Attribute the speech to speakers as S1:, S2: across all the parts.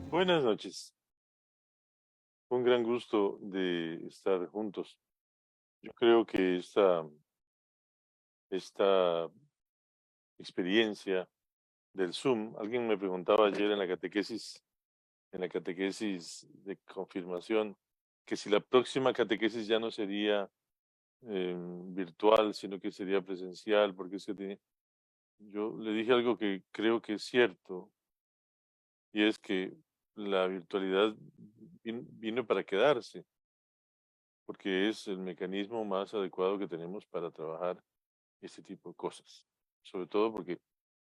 S1: Buenas noches. Un gran gusto de estar juntos. Yo creo que esta experiencia del Zoom, alguien me preguntaba ayer en la catequesis de confirmación, que si la próxima catequesis ya no sería virtual, sino que sería presencial, porque yo le dije algo que creo que es cierto, y es que la virtualidad vino para quedarse, porque es el mecanismo más adecuado que tenemos para trabajar este tipo de cosas. Sobre todo porque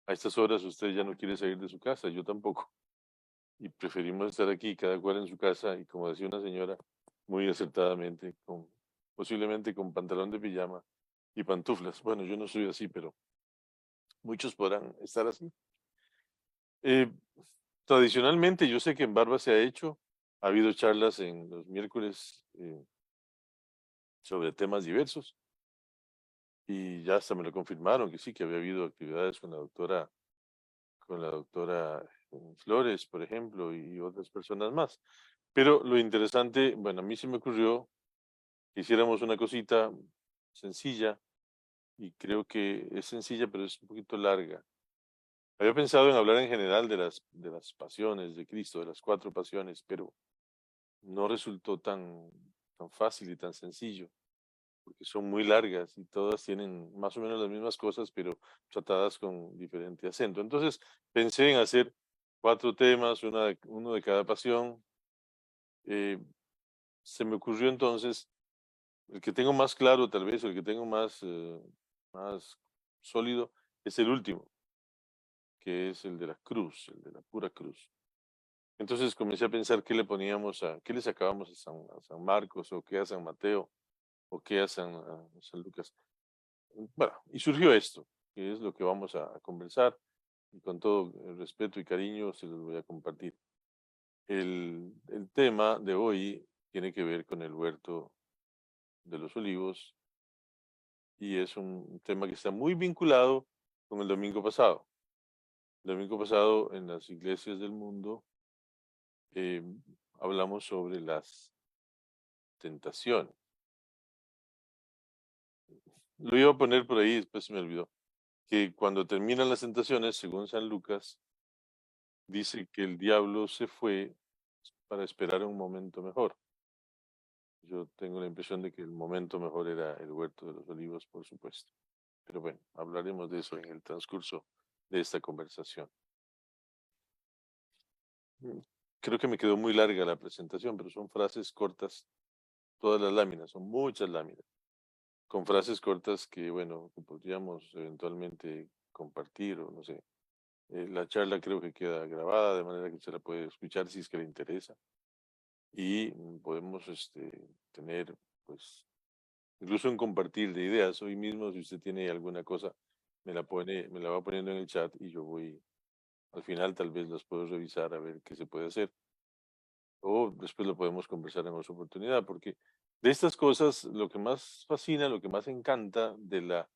S1: a estas horas usted ya no quiere salir de su casa, yo tampoco. Y preferimos estar aquí, cada cual en su casa, y como decía una señora muy acertadamente, posiblemente con pantalón de pijama y pantuflas. Bueno, yo no soy así, pero muchos podrán estar así. Eh, Tradicionalmente, yo sé que en Barba se ha hecho, ha habido charlas en los miércoles sobre temas diversos, y ya hasta me lo confirmaron que sí, que había habido actividades con la doctora Flores, por ejemplo, y otras personas más. Pero lo interesante, bueno, a mí se me ocurrió que hiciéramos una cosita sencilla, y creo que es sencilla, pero es un poquito larga. Había pensado en hablar en general de las pasiones de Cristo, de las cuatro pasiones, pero no resultó tan fácil y tan sencillo, porque son muy largas y todas tienen más o menos las mismas cosas, pero tratadas con diferente acento. Entonces pensé en hacer cuatro temas, uno de cada pasión. Eh, Se me ocurrió entonces el que tengo más claro, tal vez, el que tengo más sólido, es el último, que es el de la cruz, el de la pura cruz. Entonces comencé a pensar qué le sacábamos a San Marcos, o qué a San Mateo, o qué a San Lucas. Bueno, y surgió esto, que es lo que vamos a conversar, y con todo el respeto y cariño se los voy a compartir. El tema de hoy tiene que ver con el huerto de los olivos, y es un tema que está muy vinculado con el domingo pasado. El domingo pasado en las iglesias del mundo eh, hablamos sobre las tentaciones. Lo iba a poner por ahí, después se me olvidó, que cuando terminan las tentaciones, según San Lucas, dice que el diablo se fue para esperar un momento mejor. Yo tengo la impresión de que el momento mejor era el huerto de los olivos, por supuesto. Pero bueno, hablaremos de eso en el transcurso de esta conversación. Mm, Creo que me quedó muy larga la presentación, pero son frases cortas, todas las láminas, son muchas láminas, con frases cortas que, bueno, que podríamos eventualmente compartir, o no sé. La charla creo que queda grabada, de manera que se la puede escuchar si es que le interesa. Y podemos tener, pues, incluso un compartir de ideas. Hoy mismo, si usted tiene alguna cosa, me la va poniendo en el chat, y yo voy, al final tal vez las puedo revisar a ver qué se puede hacer. O después lo podemos conversar en otra oportunidad, porque de estas cosas lo que más fascina, lo que más encanta de la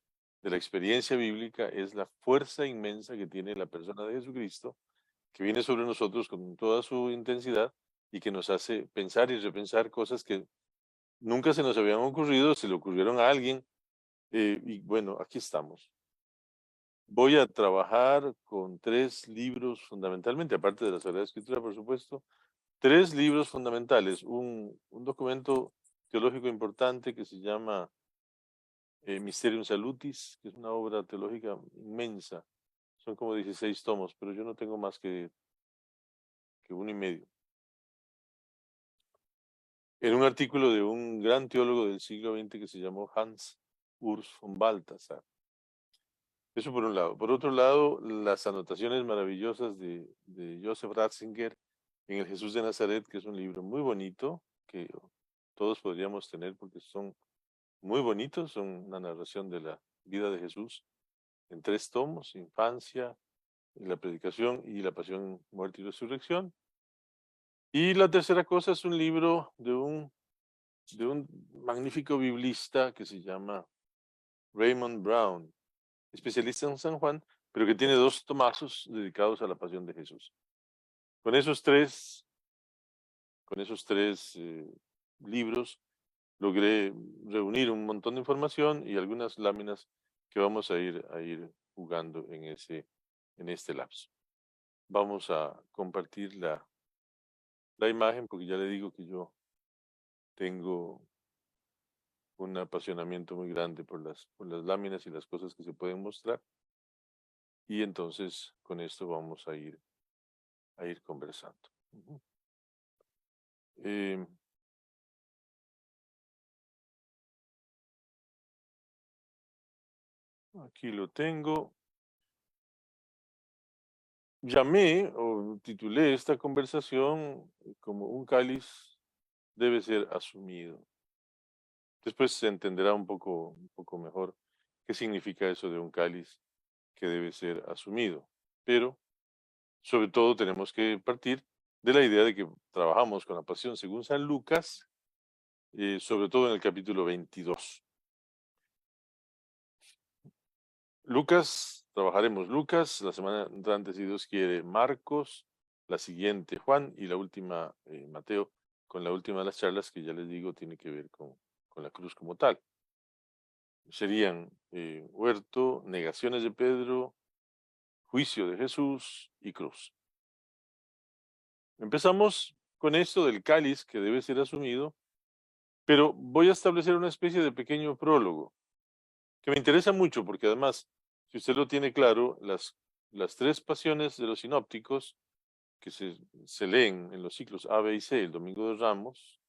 S1: experiencia bíblica es la fuerza inmensa que tiene la persona de Jesucristo, que viene sobre nosotros con toda su intensidad, y que nos hace pensar y repensar cosas que nunca se nos habían ocurrido, se le ocurrieron a alguien. Y bueno, aquí estamos. Voy a trabajar con tres libros fundamentalmente, aparte de la Sagrada Escritura, por supuesto, tres libros fundamentales. Un documento teológico importante que se llama Mysterium Salutis, que es una obra teológica inmensa. Son como 16 tomos, pero yo no tengo más que uno y medio. En un artículo de un gran teólogo del siglo XX que se llamó Hans Urs von Balthasar. Eso por un lado. Por otro lado, las anotaciones maravillosas de Joseph Ratzinger en El Jesús de Nazaret, que es un libro muy bonito, que todos podríamos tener porque son muy bonitos, son una narración de la vida de Jesús en tres tomos: infancia, la predicación y la pasión, muerte y resurrección. Y la tercera cosa es un libro de un magnífico biblista que se llama Raymond Brown, especialista en San Juan, pero que tiene dos tomazos dedicados a la pasión de Jesús. Con esos tres libros logré reunir un montón de información y algunas láminas que vamos a ir jugando en este lapso. Vamos a compartir la imagen porque ya le digo que yo tengo un apasionamiento muy grande por las láminas y las cosas que se pueden mostrar. Y entonces con esto vamos a ir conversando. Eh, Aquí lo tengo. Llamé o titulé esta conversación como un cáliz debe ser asumido. Después se entenderá un poco mejor qué significa eso de un cáliz que debe ser asumido. Pero sobre todo tenemos que partir de la idea de que trabajamos con la pasión según San Lucas, sobre todo en el capítulo 22. Trabajaremos Lucas, la semana entrante, si Dios quiere, Marcos, la siguiente Juan y la última Mateo, con la última de las charlas que ya les digo tiene que ver con la cruz como tal. Serían huerto, negaciones de Pedro, juicio de Jesús y cruz. Empezamos con esto del cáliz que debe ser asumido, pero voy a establecer una especie de pequeño prólogo que me interesa mucho porque además, si usted lo tiene claro, las tres pasiones de los sinópticos que se leen en los ciclos A, B y C el Domingo de Ramos,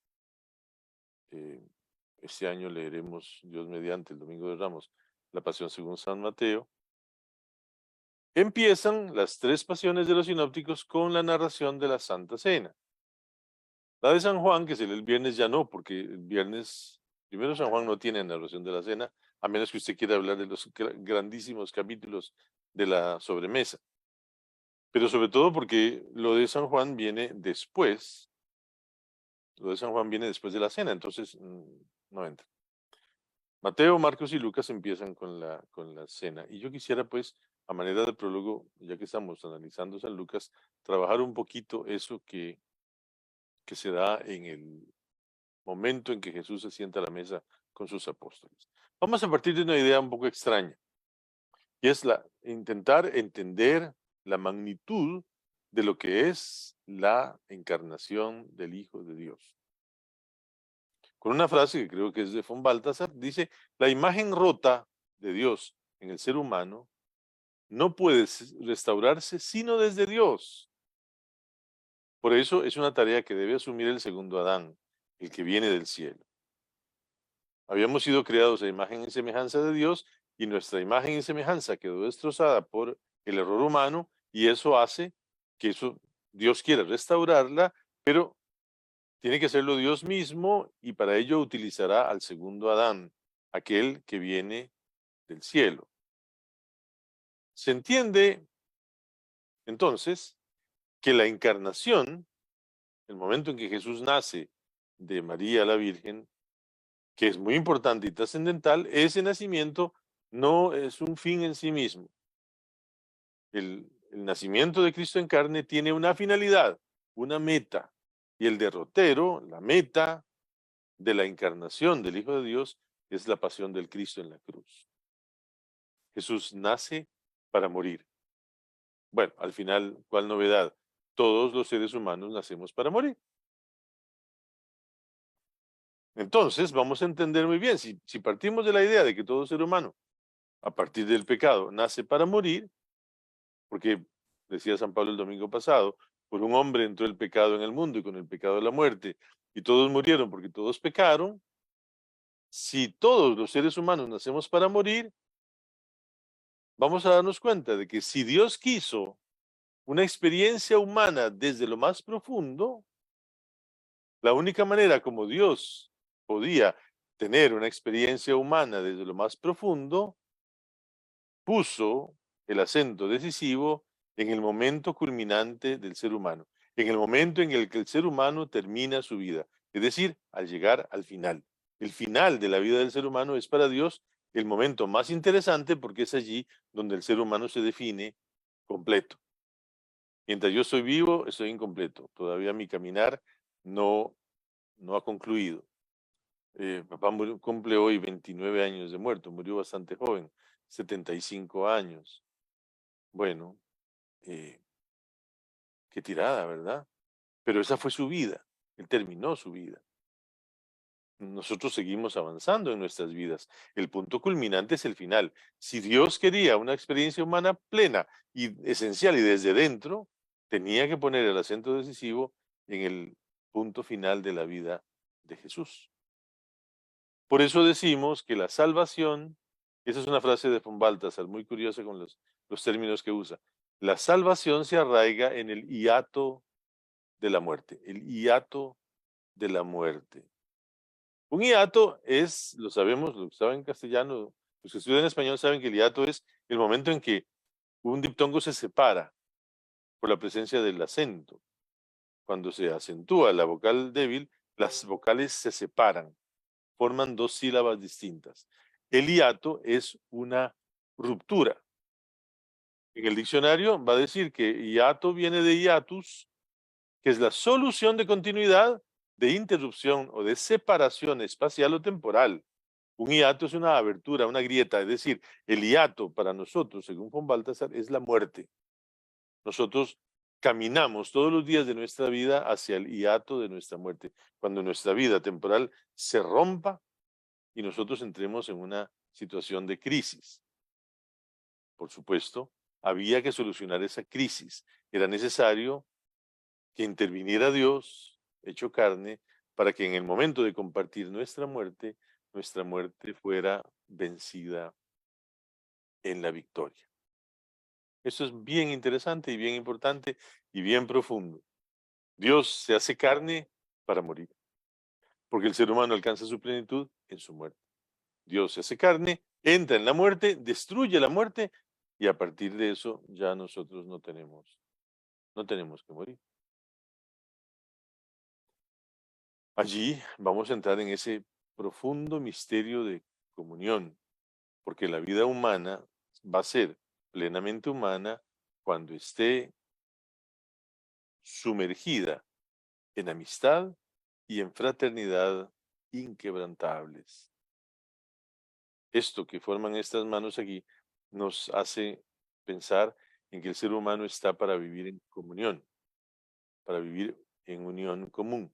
S1: este año leeremos, Dios mediante, el Domingo de Ramos, la Pasión según San Mateo, empiezan las tres pasiones de los sinópticos con la narración de la Santa Cena. La de San Juan, que se lee el viernes, ya no, porque el viernes, primero San Juan no tiene narración de la cena, a menos que usted quiera hablar de los grandísimos capítulos de la sobremesa. Pero sobre todo porque lo de San Juan viene después, de la cena, entonces no entra. Mateo, Marcos y Lucas empiezan con la cena. Y yo quisiera, pues, a manera de prólogo, ya que estamos analizando San Lucas, trabajar un poquito eso que se da en el momento en que Jesús se sienta a la mesa con sus apóstoles. Vamos a partir de una idea un poco extraña, y es intentar entender la magnitud de lo que es la encarnación del Hijo de Dios. Con una frase que creo que es de von Balthasar, dice, la imagen rota de Dios en el ser humano no puede restaurarse sino desde Dios. Por eso es una tarea que debe asumir el segundo Adán, el que viene del cielo. Habíamos sido creados a imagen y semejanza de Dios y nuestra imagen y semejanza quedó destrozada por el error humano y eso hace que Dios quiera restaurarla, pero tiene que hacerlo Dios mismo y para ello utilizará al segundo Adán, aquel que viene del cielo. Se entiende entonces que la encarnación, el momento en que Jesús nace de María la Virgen, que es muy importante y trascendental, ese nacimiento no es un fin en sí mismo. El nacimiento de Cristo en carne tiene una finalidad, una meta, y el derrotero, la meta de la encarnación del Hijo de Dios es la pasión del Cristo en la cruz. Jesús nace para morir. Bueno, al final, ¿cuál novedad? Todos los seres humanos nacemos para morir. Entonces, vamos a entender muy bien, si partimos de la idea de que todo ser humano, a partir del pecado, nace para morir, porque decía San Pablo el domingo pasado, por un hombre entró el pecado en el mundo y con el pecado de la muerte, y todos murieron porque todos pecaron. Si todos los seres humanos nacemos para morir, vamos a darnos cuenta de que si Dios quiso una experiencia humana desde lo más profundo, la única manera como Dios podía tener una experiencia humana desde lo más profundo, puso el acento decisivo en el momento culminante del ser humano, en el momento en el que el ser humano termina su vida, es decir, al llegar al final. El final de la vida del ser humano es para Dios el momento más interesante porque es allí donde el ser humano se define completo. Mientras yo estoy vivo, estoy incompleto. Todavía mi caminar no, no ha concluido. Papá cumple hoy 29 años de muerto, murió bastante joven, 75 años. Bueno, eh, qué tirada, ¿verdad? Pero esa fue su vida, él terminó su vida. Nosotros seguimos avanzando en nuestras vidas. El punto culminante es el final. Si Dios quería una experiencia humana plena y esencial y desde dentro, tenía que poner el acento decisivo en el punto final de la vida de Jesús. Por eso decimos que la salvación, esa es una frase de von Balthasar, muy curiosa con los términos que usa. La salvación se arraiga en el hiato de la muerte, el hiato de la muerte. Un hiato es, lo sabemos, lo que saben en castellano, los que estudian español saben que el hiato es el momento en que un diptongo se separa por la presencia del acento. Cuando se acentúa la vocal débil, las vocales se separan, forman dos sílabas distintas. El hiato es una ruptura. En el diccionario va a decir que hiato viene de hiatus, que es la solución de continuidad, de interrupción o de separación espacial o temporal. Un hiato es una abertura, una grieta, es decir, el hiato para nosotros, según von Balthasar, es la muerte. Nosotros caminamos todos los días de nuestra vida hacia el hiato de nuestra muerte, cuando nuestra vida temporal se rompa y nosotros entremos en una situación de crisis. Por supuesto, había que solucionar esa crisis. Era necesario que interviniera Dios, hecho carne, para que en el momento de compartir nuestra muerte fuera vencida en la victoria. Eso es bien interesante y bien importante y bien profundo. Dios se hace carne para morir, porque el ser humano alcanza su plenitud en su muerte. Dios se hace carne, entra en la muerte, destruye la muerte y a partir de eso ya nosotros no tenemos que morir. Allí vamos a entrar en ese profundo misterio de comunión, porque la vida humana va a ser plenamente humana cuando esté sumergida en amistad y en fraternidad inquebrantables. Esto que forman estas manos aquí nos hace pensar en que el ser humano está para vivir en comunión, para vivir en unión común,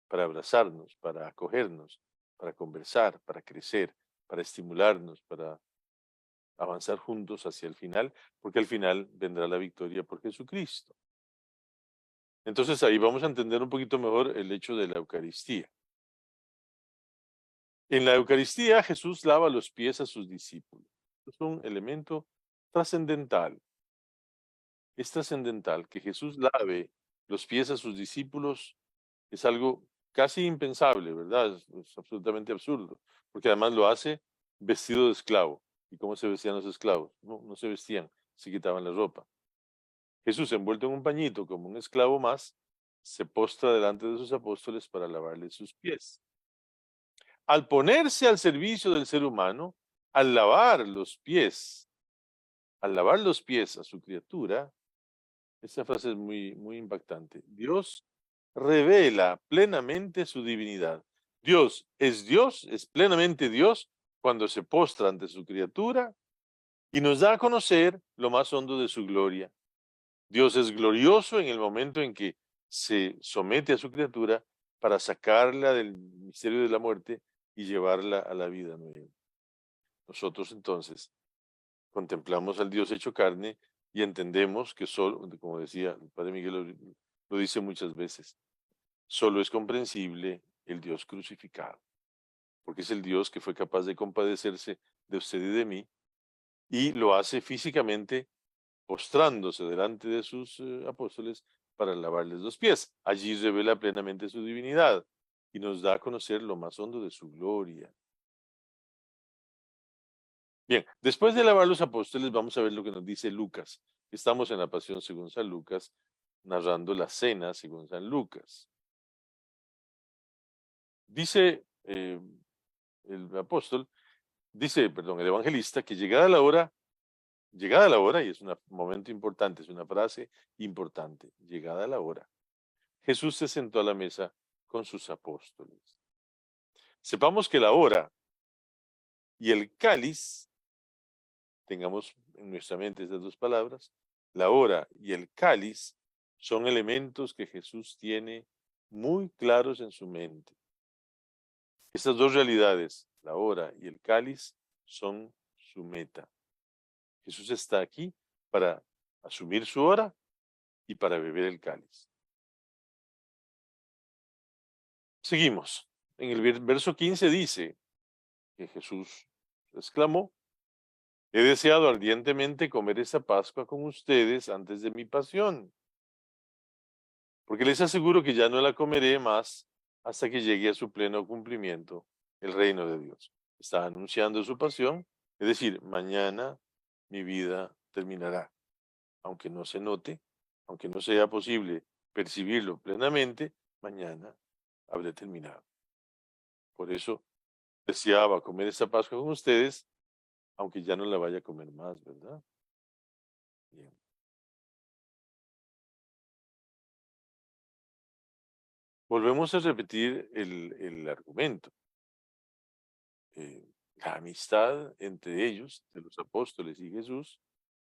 S1: para abrazarnos, para acogernos, para conversar, para crecer, para estimularnos, para avanzar juntos hacia el final, porque al final vendrá la victoria por Jesucristo. Entonces ahí vamos a entender un poquito mejor el hecho de la Eucaristía. En la Eucaristía Jesús lava los pies a sus discípulos. Es un elemento trascendental. Es trascendental que Jesús lave los pies a sus discípulos. Es algo casi impensable, ¿verdad? Es absolutamente absurdo, porque además lo hace vestido de esclavo. ¿Y cómo se vestían los esclavos? No, no se vestían, se quitaban la ropa. Jesús, envuelto en un pañito como un esclavo más, se postra delante de sus apóstoles para lavarles sus pies. Al ponerse al servicio del ser humano, al lavar los pies, al lavar los pies a su criatura, esta frase es muy impactante. Dios revela plenamente su divinidad. Dios, es plenamente Dios cuando se postra ante su criatura y nos da a conocer lo más hondo de su gloria. Dios es glorioso en el momento en que se somete a su criatura para sacarla del misterio de la muerte y llevarla a la vida nueva. Nosotros entonces contemplamos al Dios hecho carne y entendemos que solo, como decía el Padre Miguel, lo dice muchas veces, solo es comprensible el Dios crucificado, porque es el Dios que fue capaz de compadecerse de usted y de mí y lo hace físicamente postrándose delante de sus apóstoles para lavarles los pies. Allí revela plenamente su divinidad y nos da a conocer lo más hondo de su gloria. Bien, después de lavar los apóstoles, vamos a ver lo que nos dice Lucas. Estamos en la Pasión según San Lucas, narrando la cena según San Lucas. Dice el apóstol, dice, perdón, el evangelista, que llegada la hora, llegada la hora, y es un momento importante, es una frase importante, llegada la hora, Jesús se sentó a la mesa con sus apóstoles. Sepamos que la hora y el cáliz, tengamos en nuestra mente estas dos palabras, la hora y el cáliz son elementos que Jesús tiene muy claros en su mente. Estas dos realidades, la hora y el cáliz, son su meta. Jesús está aquí para asumir su hora y para beber el cáliz. Seguimos. En el verso 15 dice que Jesús exclamó: he deseado ardientemente comer esta Pascua con ustedes antes de mi pasión, porque les aseguro que ya no la comeré más hasta que llegue a su pleno cumplimiento el reino de Dios. Está anunciando su pasión, es decir, mañana mi vida terminará. Aunque no se note, aunque no sea posible percibirlo plenamente, mañana habré terminado. Por eso deseaba comer esta Pascua con ustedes, aunque ya no la vaya a comer más, ¿verdad? Bien. Volvemos a repetir el argumento. La amistad entre ellos, de los apóstoles y Jesús,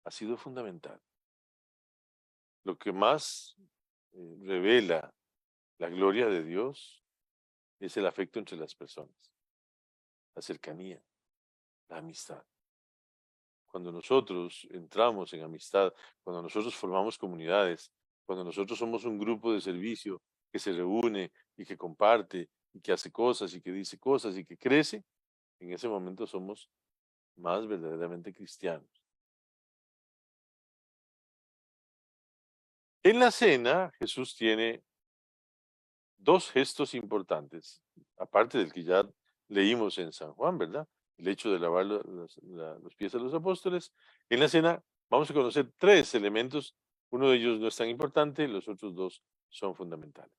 S1: ha sido fundamental. Lo que más revela la gloria de Dios es el afecto entre las personas, la cercanía, la amistad. Cuando nosotros entramos en amistad, cuando nosotros formamos comunidades, cuando nosotros somos un grupo de servicio que se reúne y que comparte y que hace cosas y que dice cosas y que crece, en ese momento somos más verdaderamente cristianos. En la cena, Jesús tiene dos gestos importantes, aparte del que ya leímos en San Juan, ¿verdad? El hecho de lavar los pies a los apóstoles. En la cena vamos a conocer tres elementos. Uno de ellos no es tan importante, los otros dos son fundamentales.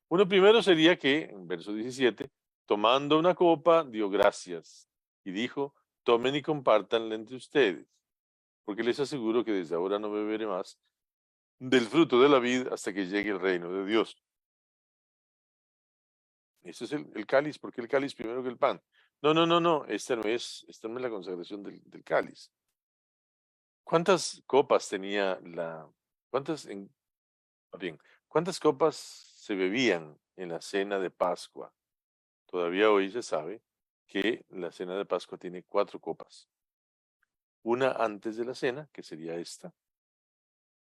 S1: Uno primero sería que, en verso 17, tomando una copa, dio gracias y dijo: tomen y compártanla entre ustedes, porque les aseguro que desde ahora no beberé más del fruto de la vid hasta que llegue el reino de Dios. Ese es el cáliz. ¿Por qué el cáliz primero que el pan? No, no, no, no. Esta no es la consagración del cáliz. ¿Cuántas copas tenía bien, cuántas copas se bebían en la cena de Pascua? Todavía hoy se sabe que la cena de Pascua tiene 4 copas. Una antes de la cena, que sería esta.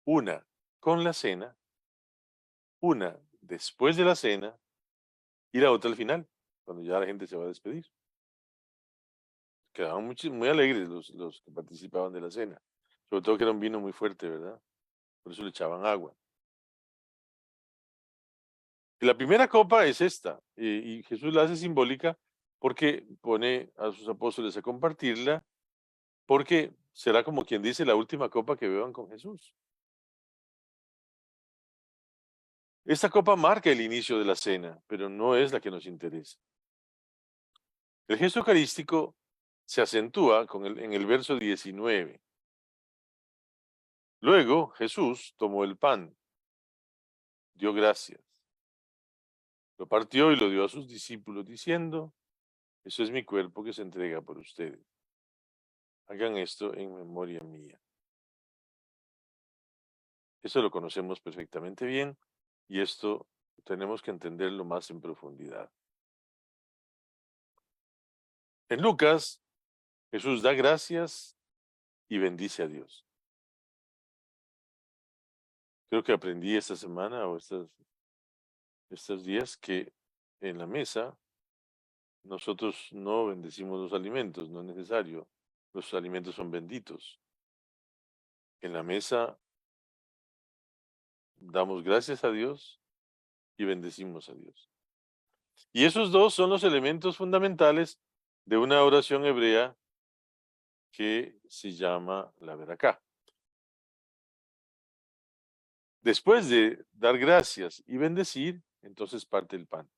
S1: Una con la cena. Una después de la cena. Y la otra al final, cuando ya la gente se va a despedir. Quedaban muy alegres los que participaban de la cena. Sobre todo que era un vino muy fuerte, ¿verdad? Por eso le echaban agua. Y la primera copa es esta, y Jesús la hace simbólica porque pone a sus apóstoles a compartirla, porque será como quien dice la última copa que beban con Jesús. Esta copa marca el inicio de la cena, pero no es la que nos interesa. El gesto eucarístico se acentúa en el verso 19. Luego Jesús tomó el pan, dio gracias, lo partió y lo dio a sus discípulos diciendo: eso es mi cuerpo que se entrega por ustedes. Hagan esto en memoria mía. Esto lo conocemos perfectamente bien y esto tenemos que entenderlo más en profundidad. En Lucas, Jesús da gracias y bendice a Dios. Creo que aprendí esta semana o estos días que en la mesa nosotros no bendecimos los alimentos, no es necesario. Los alimentos son benditos. En la mesa damos gracias a Dios y bendecimos a Dios. Y esos dos son los elementos fundamentales de una oración hebrea que se llama la veracá. Después de dar gracias y bendecir, entonces parte el pan.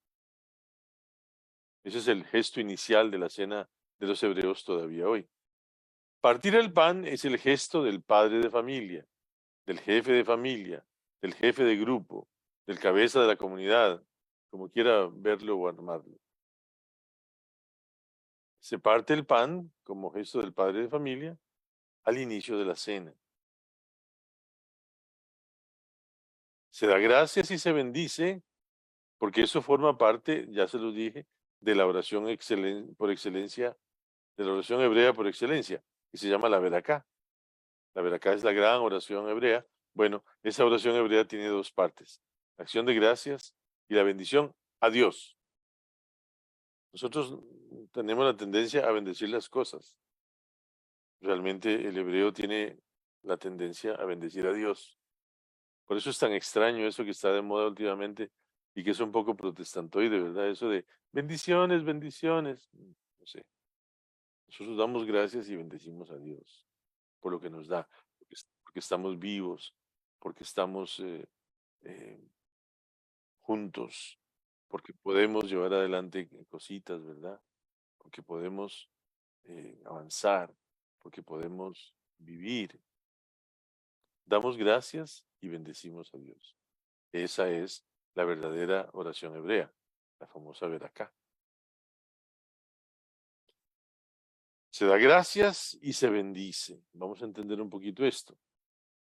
S1: Ese es el gesto inicial de la cena de los hebreos todavía hoy. Partir el pan es el gesto del padre de familia, del jefe de familia, del jefe de grupo, del cabeza de la comunidad, como quiera verlo o armarlo. Se parte el pan como gesto del padre de familia al inicio de la cena. Se da gracias y se bendice, porque eso forma parte, ya se lo dije, de la oración por excelencia, de la oración hebrea por excelencia, que se llama la veracá. La veracá es la gran oración hebrea. Bueno, esa oración hebrea tiene dos partes, la acción de gracias y la bendición a Dios. Nosotros tenemos la tendencia a bendecir las cosas. Realmente el hebreo tiene la tendencia a bendecir a Dios. Por eso es tan extraño eso que está de moda últimamente y que es un poco protestantoide, ¿verdad? Eso de bendiciones, bendiciones. No sé. Nosotros damos gracias y bendecimos a Dios por lo que nos da, porque estamos vivos, porque estamos eh, juntos, porque podemos llevar adelante cositas, ¿verdad? Porque podemos avanzar, porque podemos vivir. Damos gracias y bendecimos a Dios. Esa es la verdadera oración hebrea, la famosa veracá. Se da gracias y se bendice. Vamos a entender un poquito esto.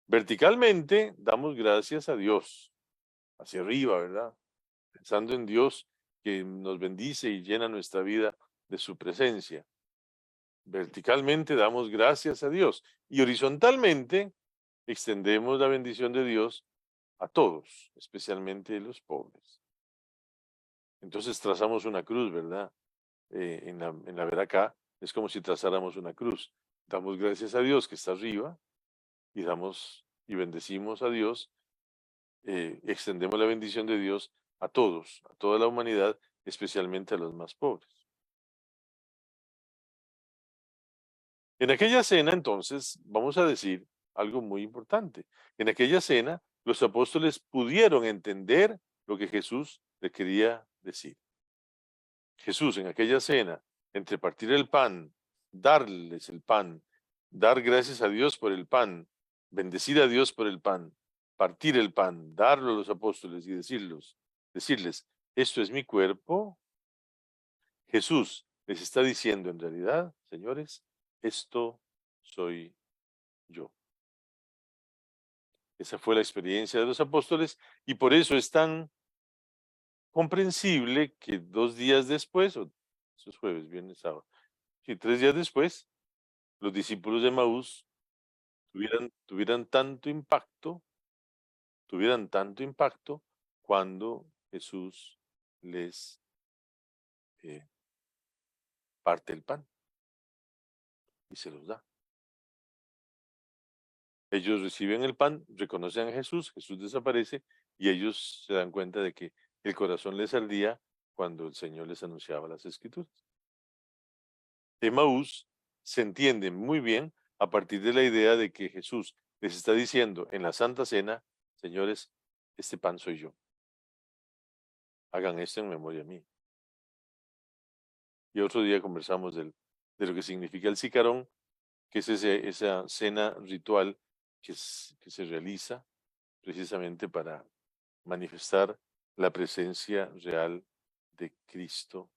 S1: Verticalmente damos gracias a Dios, hacia arriba, ¿verdad? Pensando en Dios que nos bendice y llena nuestra vida de su presencia. Verticalmente damos gracias a Dios y horizontalmente extendemos la bendición de Dios a todos, especialmente a los pobres. Entonces trazamos una cruz, ¿verdad? En la veracá es como si trazáramos una cruz. Damos gracias a Dios que está arriba y damos y bendecimos a Dios, extendemos la bendición de Dios a todos, a toda la humanidad, especialmente a los más pobres. En aquella cena, entonces, vamos a decir algo muy importante. En aquella cena, los apóstoles pudieron entender lo que Jesús le quería decir. Jesús en aquella cena, entre partir el pan, darles el pan, dar gracias a Dios por el pan, bendecir a Dios por el pan, partir el pan, darlo a los apóstoles y decirles, esto es mi cuerpo. Jesús les está diciendo en realidad, señores, esto soy yo. Esa fue la experiencia de los apóstoles y por eso es tan comprensible que 2 días después, o esos jueves, viernes, sábado, y 3 días después, los discípulos de Maús tuvieran tanto impacto cuando Jesús les eh, parte el pan y se los da. Ellos reciben el pan, reconocen a Jesús, Jesús desaparece y ellos se dan cuenta de que el corazón les ardía cuando el Señor les anunciaba las Escrituras. Emaús se entiende muy bien a partir de la idea de que Jesús les está diciendo en la Santa Cena, señores, este pan soy yo. Hagan esto en memoria mía. Y otro día conversamos de lo que significa el sicarón, que es esa cena ritual que se realiza precisamente para manifestar la presencia real de Cristo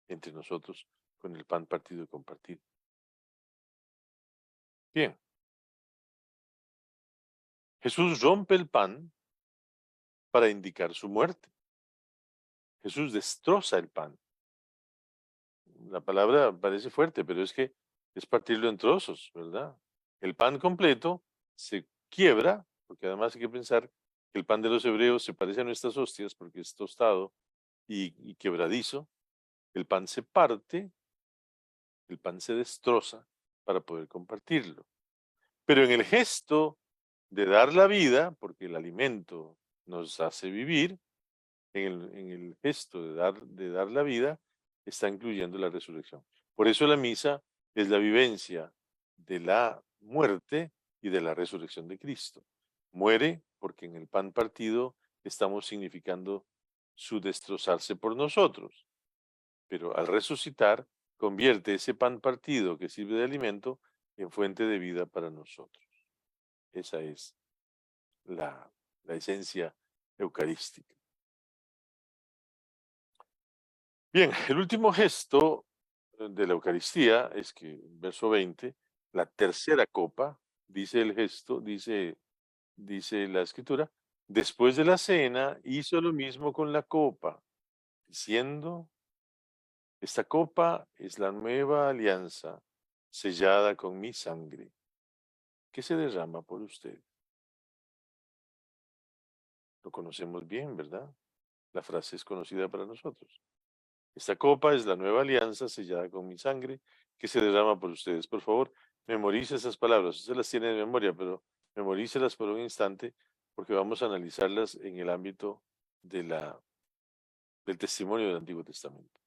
S1: entre nosotros con el pan partido y compartido. Bien, Jesús rompe el pan para indicar su muerte. Jesús destroza el pan. La palabra parece fuerte, pero es que es partirlo en trozos, ¿verdad? El pan completo se quiebra, porque además hay que pensar que el pan de los hebreos se parece a nuestras hostias porque es tostado y quebradizo. El pan se parte, el pan se destroza para poder compartirlo. Pero en el gesto de dar la vida, porque el alimento nos hace vivir, en el gesto de dar la vida, está incluyendo la resurrección. Por eso la misa es la vivencia de la muerte y de la resurrección de Cristo. Muere porque en el pan partido estamos significando su destrozarse por nosotros, pero al resucitar convierte ese pan partido que sirve de alimento en fuente de vida para nosotros. Esa es la esencia eucarística. Bien, el último gesto de la Eucaristía es que, en verso 20, la tercera copa, dice el gesto, dice la Escritura, después de la cena hizo lo mismo con la copa, diciendo, esta copa es la nueva alianza sellada con mi sangre, que se derrama por usted. Lo conocemos bien, ¿verdad? La frase es conocida para nosotros. Esta copa es la nueva alianza sellada con mi sangre que se derrama por ustedes. Por favor, memorice esas palabras. Usted las tiene de memoria, pero memorícelas por un instante porque vamos a analizarlas en el ámbito de del testimonio del Antiguo Testamento.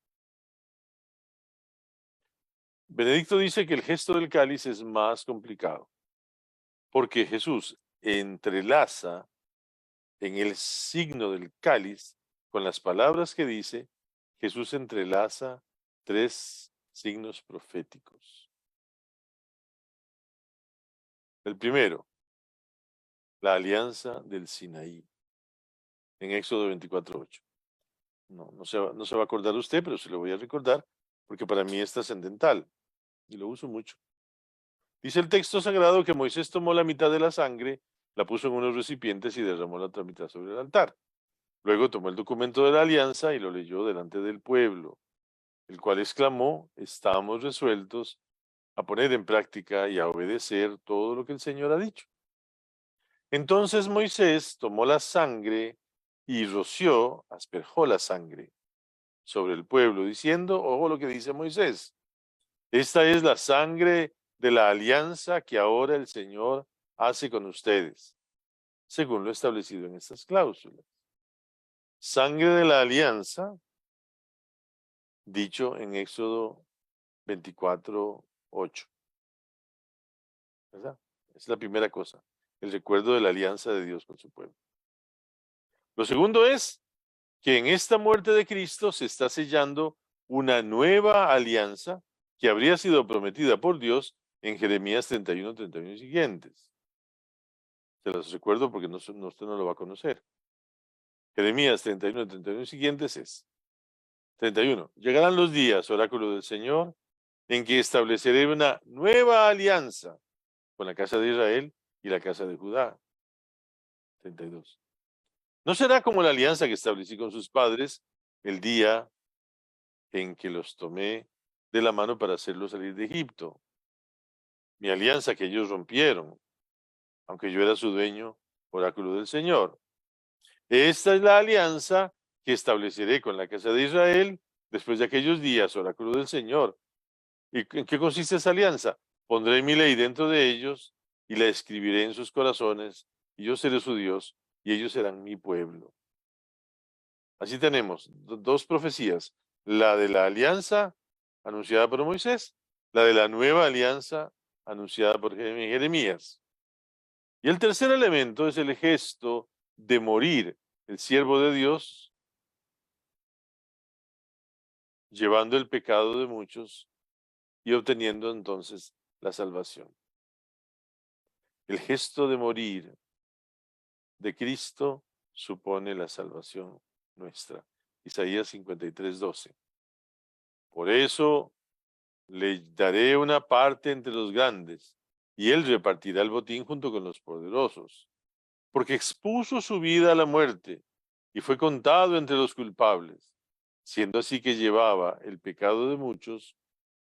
S1: Benedicto dice que el gesto del cáliz es más complicado porque Jesús entrelaza en el signo del cáliz con las palabras que dice, Jesús entrelaza tres signos proféticos. El primero, la alianza del Sinaí, en Éxodo 24:8. No se va a acordar usted, pero se lo voy a recordar porque para mí es trascendental y lo uso mucho. Dice el texto sagrado que Moisés tomó la mitad de la sangre, la puso en unos recipientes y derramó la otra mitad sobre el altar. Luego tomó el documento de la alianza y lo leyó delante del pueblo, el cual exclamó, estamos resueltos a poner en práctica y a obedecer todo lo que el Señor ha dicho. Entonces Moisés tomó la sangre y roció, asperjó la sangre sobre el pueblo, diciendo, ojo lo que dice Moisés, esta es la sangre de la alianza que ahora el Señor hace con ustedes, según lo establecido en estas cláusulas. Sangre de la alianza, dicho en Éxodo 24:8. ¿Verdad? Es la primera cosa, el recuerdo de la alianza de Dios con su pueblo. Lo segundo es que en esta muerte de Cristo se está sellando una nueva alianza que habría sido prometida por Dios en Jeremías 31:31 y siguientes. Se los recuerdo porque usted no lo va a conocer. Jeremías 31:31 y siguientes es 31. Llegarán los días, oráculo del Señor, en que estableceré una nueva alianza con la casa de Israel y la casa de Judá. 32. No será como la alianza que establecí con sus padres el día en que los tomé de la mano para hacerlos salir de Egipto. Mi alianza que ellos rompieron, aunque yo era su dueño, oráculo del Señor. Esta es la alianza que estableceré con la casa de Israel después de aquellos días, oráculo del Señor. ¿Y en qué consiste esa alianza? Pondré mi ley dentro de ellos y la escribiré en sus corazones, y yo seré su Dios, y ellos serán mi pueblo. Así tenemos dos profecías, la de la alianza anunciada por Moisés, la de la nueva alianza anunciada por Jeremías. Y el tercer elemento es el gesto de morir el siervo de Dios, llevando el pecado de muchos y obteniendo entonces la salvación. El gesto de morir de Cristo supone la salvación nuestra. Isaías 53:12. Por eso le daré una parte entre los grandes, y él repartirá el botín junto con los poderosos, porque expuso su vida a la muerte y fue contado entre los culpables, siendo así que llevaba el pecado de muchos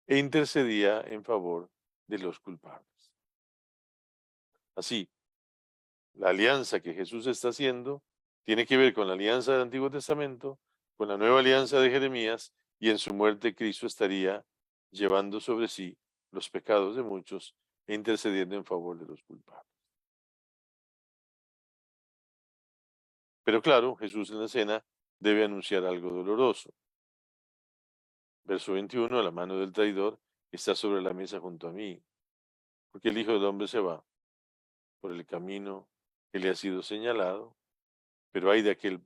S1: e intercedía en favor de los culpables. Así, la alianza que Jesús está haciendo tiene que ver con la alianza del Antiguo Testamento, con la nueva alianza de Jeremías, y en su muerte Cristo estaría llevando sobre sí los pecados de muchos e intercediendo en favor de los culpables. Pero claro, Jesús en la cena debe anunciar algo doloroso. Verso 21, la mano del traidor está sobre la mesa junto a mí, porque el Hijo del Hombre se va por el camino que le ha sido señalado, pero hay de aquel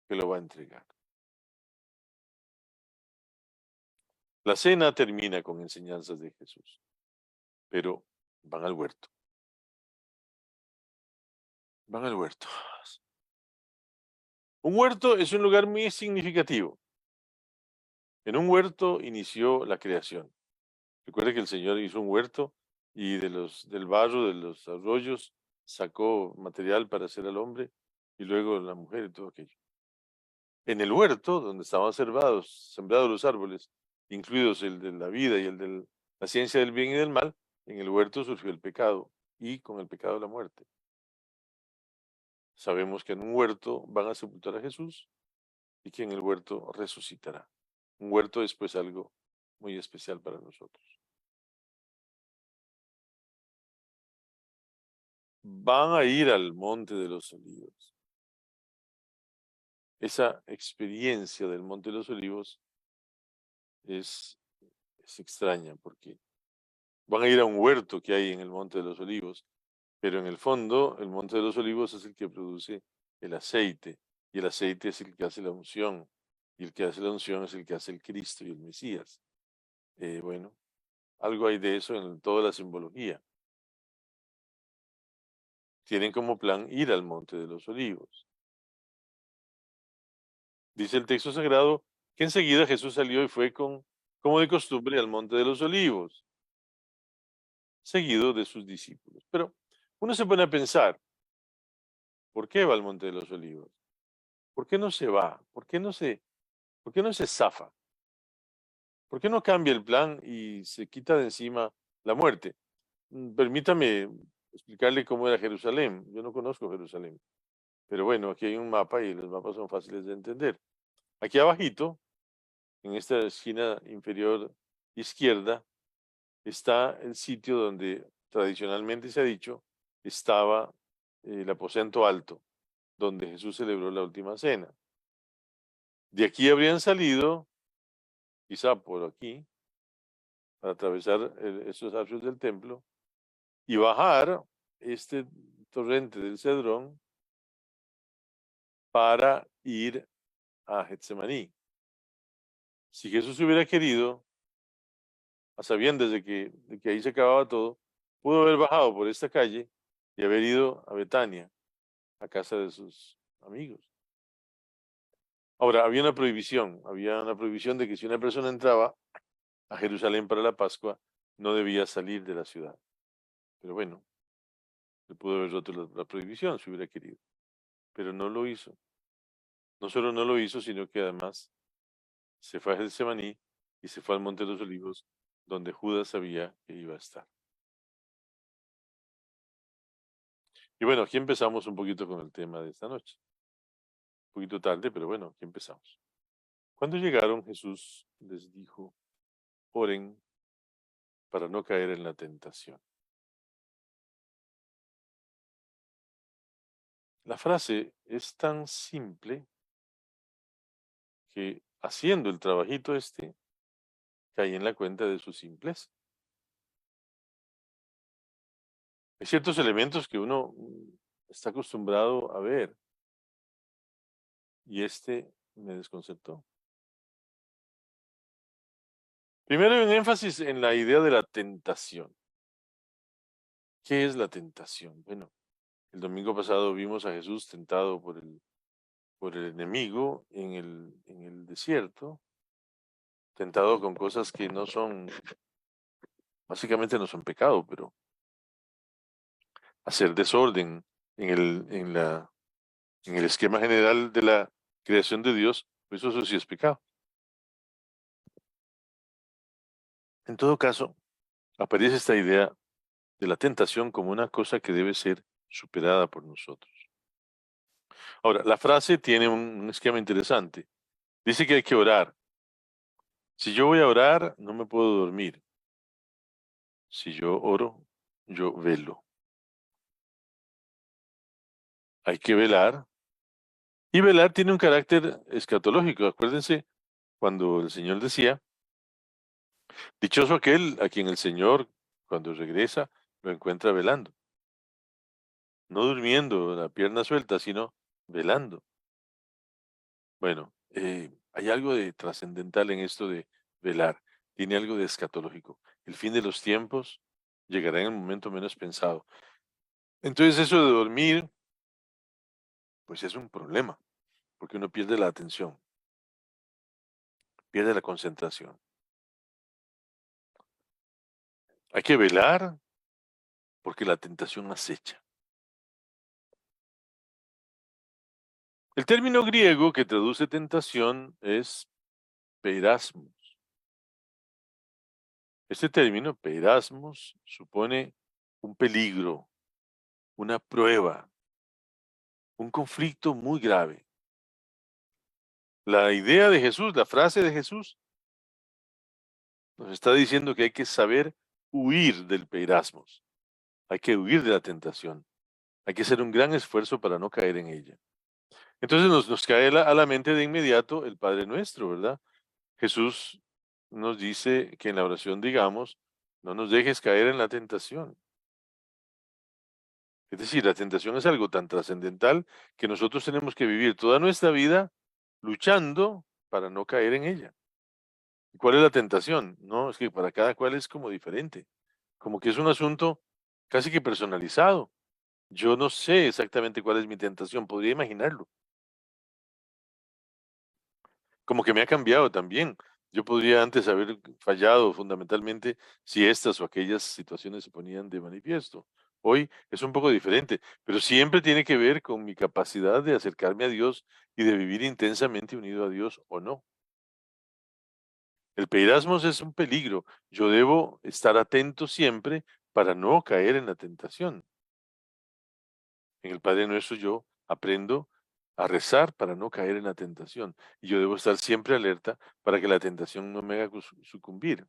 S1: que lo va a entregar. La cena termina con enseñanzas de Jesús, pero van al huerto. Van al huerto. Un huerto es un lugar muy significativo. En un huerto inició la creación. Recuerde que el Señor hizo un huerto y del barro, de los arroyos, sacó material para hacer al hombre y luego la mujer y todo aquello. En el huerto, donde estaban sembrados los árboles, incluidos el de la vida y el de la ciencia del bien y del mal, en el huerto surgió el pecado y con el pecado la muerte. Sabemos que en un huerto van a sepultar a Jesús y que en el huerto resucitará. Un huerto es pues algo muy especial para nosotros. Van a ir al Monte de los Olivos. Esa experiencia del Monte de los Olivos es, es extraña porque van a ir a un huerto que hay en el Monte de los Olivos, pero en el fondo el Monte de los Olivos es el que produce el aceite y el aceite es el que hace la unción y el que hace la unción es el que hace el Cristo y el Mesías. Bueno, algo hay de eso en toda la simbología. Tienen como plan ir al Monte de los Olivos. Dice el texto sagrado que enseguida Jesús salió y fue como de costumbre al Monte de los Olivos, seguido de sus discípulos. Pero uno se pone a pensar, ¿por qué va al Monte de los Olivos? ¿Por qué no se va? ¿Por qué no se zafa? ¿Por qué no cambia el plan y se quita de encima la muerte? Permítame explicarle cómo era Jerusalén. Yo no conozco Jerusalén, pero bueno, aquí hay un mapa y los mapas son fáciles de entender. Aquí abajito, en esta esquina inferior izquierda, está el sitio donde tradicionalmente se ha dicho estaba el aposento alto, donde Jesús celebró la última cena. De aquí habrían salido, quizá por aquí, para atravesar esos atrios del templo y bajar este torrente del Cedrón para ir a Getsemaní. Si Jesús hubiera querido, a sabiendas de que ahí se acababa todo, pudo haber bajado por esta calle y haber ido a Betania, a casa de sus amigos. Ahora, había una prohibición de que si una persona entraba a Jerusalén para la Pascua, no debía salir de la ciudad. Pero bueno, le pudo haber roto la prohibición si hubiera querido, pero no lo hizo. No solo no lo hizo, sino que además se fue a Getsemaní y se fue al Monte de los Olivos, donde Judas sabía que iba a estar. Y bueno, aquí empezamos un poquito con el tema de esta noche. Un poquito tarde, pero bueno, aquí empezamos. Cuando llegaron, Jesús les dijo, oren para no caer en la tentación. La frase es tan simple que haciendo el trabajito cae en la cuenta de su simpleza. Hay ciertos elementos que uno está acostumbrado a ver y me desconcertó. Primero hay un énfasis en la idea de la tentación. ¿Qué es la tentación? Bueno, el domingo pasado vimos a Jesús tentado por el enemigo en el desierto, tentado con cosas que no son, básicamente no son pecado, pero hacer desorden en en el esquema general de la creación de Dios, pues eso sí es pecado. En todo caso, aparece esta idea de la tentación como una cosa que debe ser superada por nosotros. Ahora, la frase tiene un esquema interesante. Dice que hay que orar. Si yo voy a orar, no me puedo dormir. Si yo oro, yo velo. Hay que velar. Y velar tiene un carácter escatológico. Acuérdense cuando el Señor decía, dichoso aquel a quien el Señor, cuando regresa, lo encuentra velando. No durmiendo, la pierna suelta, sino velando. Bueno, hay algo de trascendental en esto de velar. Tiene algo de escatológico. El fin de los tiempos llegará en el momento menos pensado. Entonces eso de dormir, pues es un problema, porque uno pierde la atención, pierde la concentración. Hay que velar porque la tentación acecha. El término griego que traduce tentación es peirasmos. Este término, peirasmos, supone un peligro, una prueba, un conflicto muy grave. La idea de Jesús, la frase de Jesús, nos está diciendo que hay que saber huir del peirasmos, hay que huir de la tentación, hay que hacer un gran esfuerzo para no caer en ella. Entonces nos cae a la mente de inmediato el Padre Nuestro, ¿verdad? Jesús nos dice que en la oración digamos, no nos dejes caer en la tentación. Es decir, la tentación es algo tan trascendental que nosotros tenemos que vivir toda nuestra vida luchando para no caer en ella. ¿Y cuál es la tentación? No, es que para cada cual es como diferente, como que es un asunto casi que personalizado. Yo no sé exactamente cuál es mi tentación, podría imaginarlo. Como que me ha cambiado también. Yo podría antes haber fallado fundamentalmente si estas o aquellas situaciones se ponían de manifiesto. Hoy es un poco diferente, pero siempre tiene que ver con mi capacidad de acercarme a Dios y de vivir intensamente unido a Dios o no. El peirasmos es un peligro. Yo debo estar atento siempre para no caer en la tentación. En el Padre Nuestro yo aprendo a rezar para no caer en la tentación. Y yo debo estar siempre alerta para que la tentación no me haga sucumbir.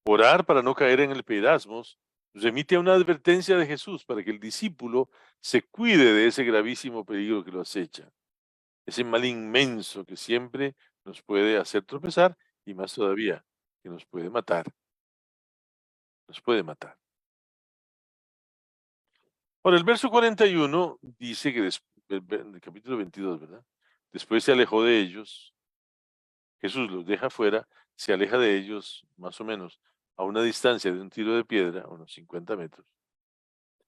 S1: Orar para no caer en el peirasmos remite a una advertencia de Jesús para que el discípulo se cuide de ese gravísimo peligro que lo acecha, ese mal inmenso que siempre nos puede hacer tropezar y más todavía, que nos puede matar, nos puede matar. Ahora, el verso 41 dice que el capítulo 22, ¿verdad? Después se alejó de ellos, Jesús los deja fuera, se aleja de ellos más o menos a una distancia de un tiro de piedra, unos 50 metros,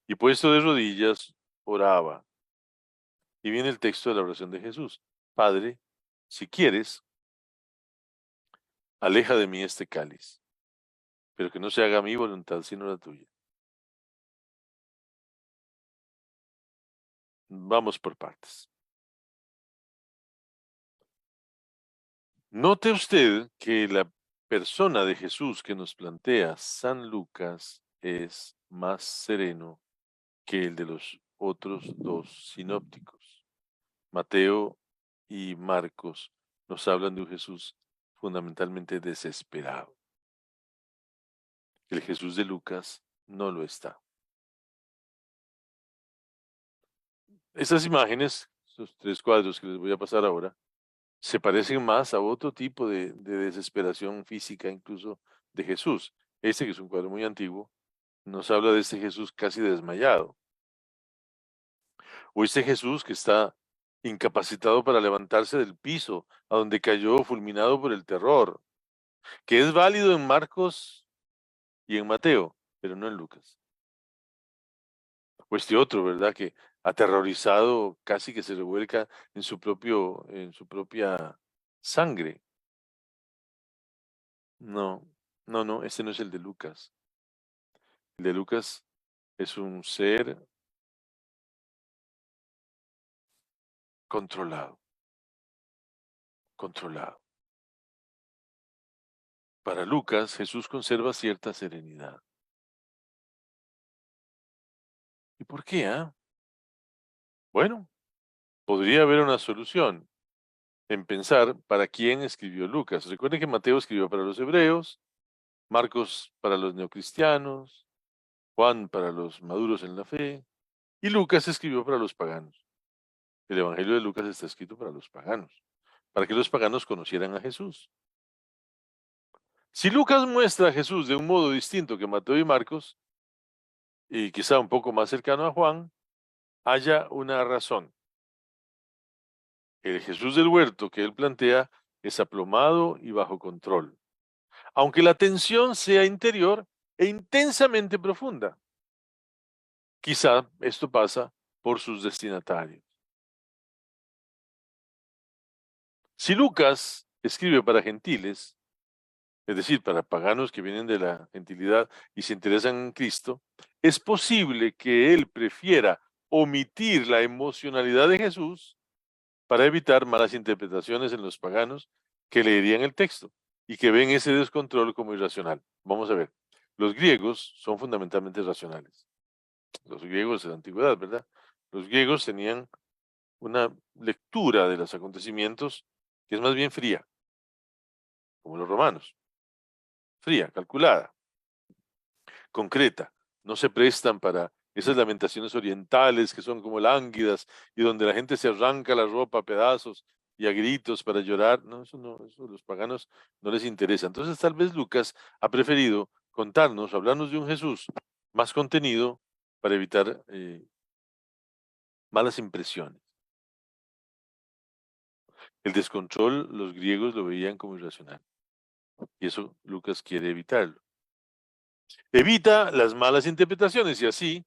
S1: y puesto de rodillas, oraba. Y viene el texto de la oración de Jesús. Padre, si quieres, aleja de mí este cáliz, pero que no se haga mi voluntad sino la tuya. Vamos por partes. Note usted que la persona de Jesús que nos plantea San Lucas es más sereno que el de los otros dos sinópticos. Mateo y Marcos nos hablan de un Jesús fundamentalmente desesperado. El Jesús de Lucas no lo está. Estas imágenes, esos tres cuadros que les voy a pasar ahora, se parecen más a otro tipo de desesperación física, incluso de Jesús. Este, que es un cuadro muy antiguo, nos habla de este Jesús casi desmayado, o este Jesús que está incapacitado para levantarse del piso, a donde cayó fulminado por el terror, que es válido en Marcos y en Mateo, pero no en Lucas. O este otro, ¿verdad? Que aterrorizado casi que se revuelca en su propia sangre. No, no, este no es el de Lucas. El de Lucas es un ser controlado, controlado. Para Lucas, Jesús conserva cierta serenidad. ¿Y por qué, ah? Bueno, podría haber una solución en pensar para quién escribió Lucas. Recuerden que Mateo escribió para los hebreos, Marcos para los neocristianos, Juan para los maduros en la fe, y Lucas escribió para los paganos. El Evangelio de Lucas está escrito para los paganos, para que los paganos conocieran a Jesús. Si Lucas muestra a Jesús de un modo distinto que Mateo y Marcos, y quizá un poco más cercano a Juan, haya una razón. El Jesús del huerto que él plantea es aplomado y bajo control. aunque la tensión sea interior e intensamente profunda. Quizá esto pasa por sus destinatarios. Si Lucas escribe para gentiles, es decir, para paganos que vienen de la gentilidad y se interesan en Cristo, es posible que él prefiera omitir la emocionalidad de Jesús para evitar malas interpretaciones en los paganos que leerían el texto y que ven ese descontrol como irracional. Vamos a ver, los griegos son fundamentalmente racionales. Los griegos de la antigüedad, ¿verdad? Los griegos tenían una lectura de los acontecimientos que es más bien fría, como los romanos, fría, calculada, concreta. No se prestan para esas lamentaciones orientales que son como lánguidas y donde la gente se arranca la ropa a pedazos y a gritos para llorar. No, eso a los paganos no les interesa. Entonces tal vez Lucas ha preferido contarnos, hablarnos de un Jesús más contenido para evitar malas impresiones. El descontrol los griegos lo veían como irracional y eso Lucas quiere evitarlo. Evita las malas interpretaciones y así,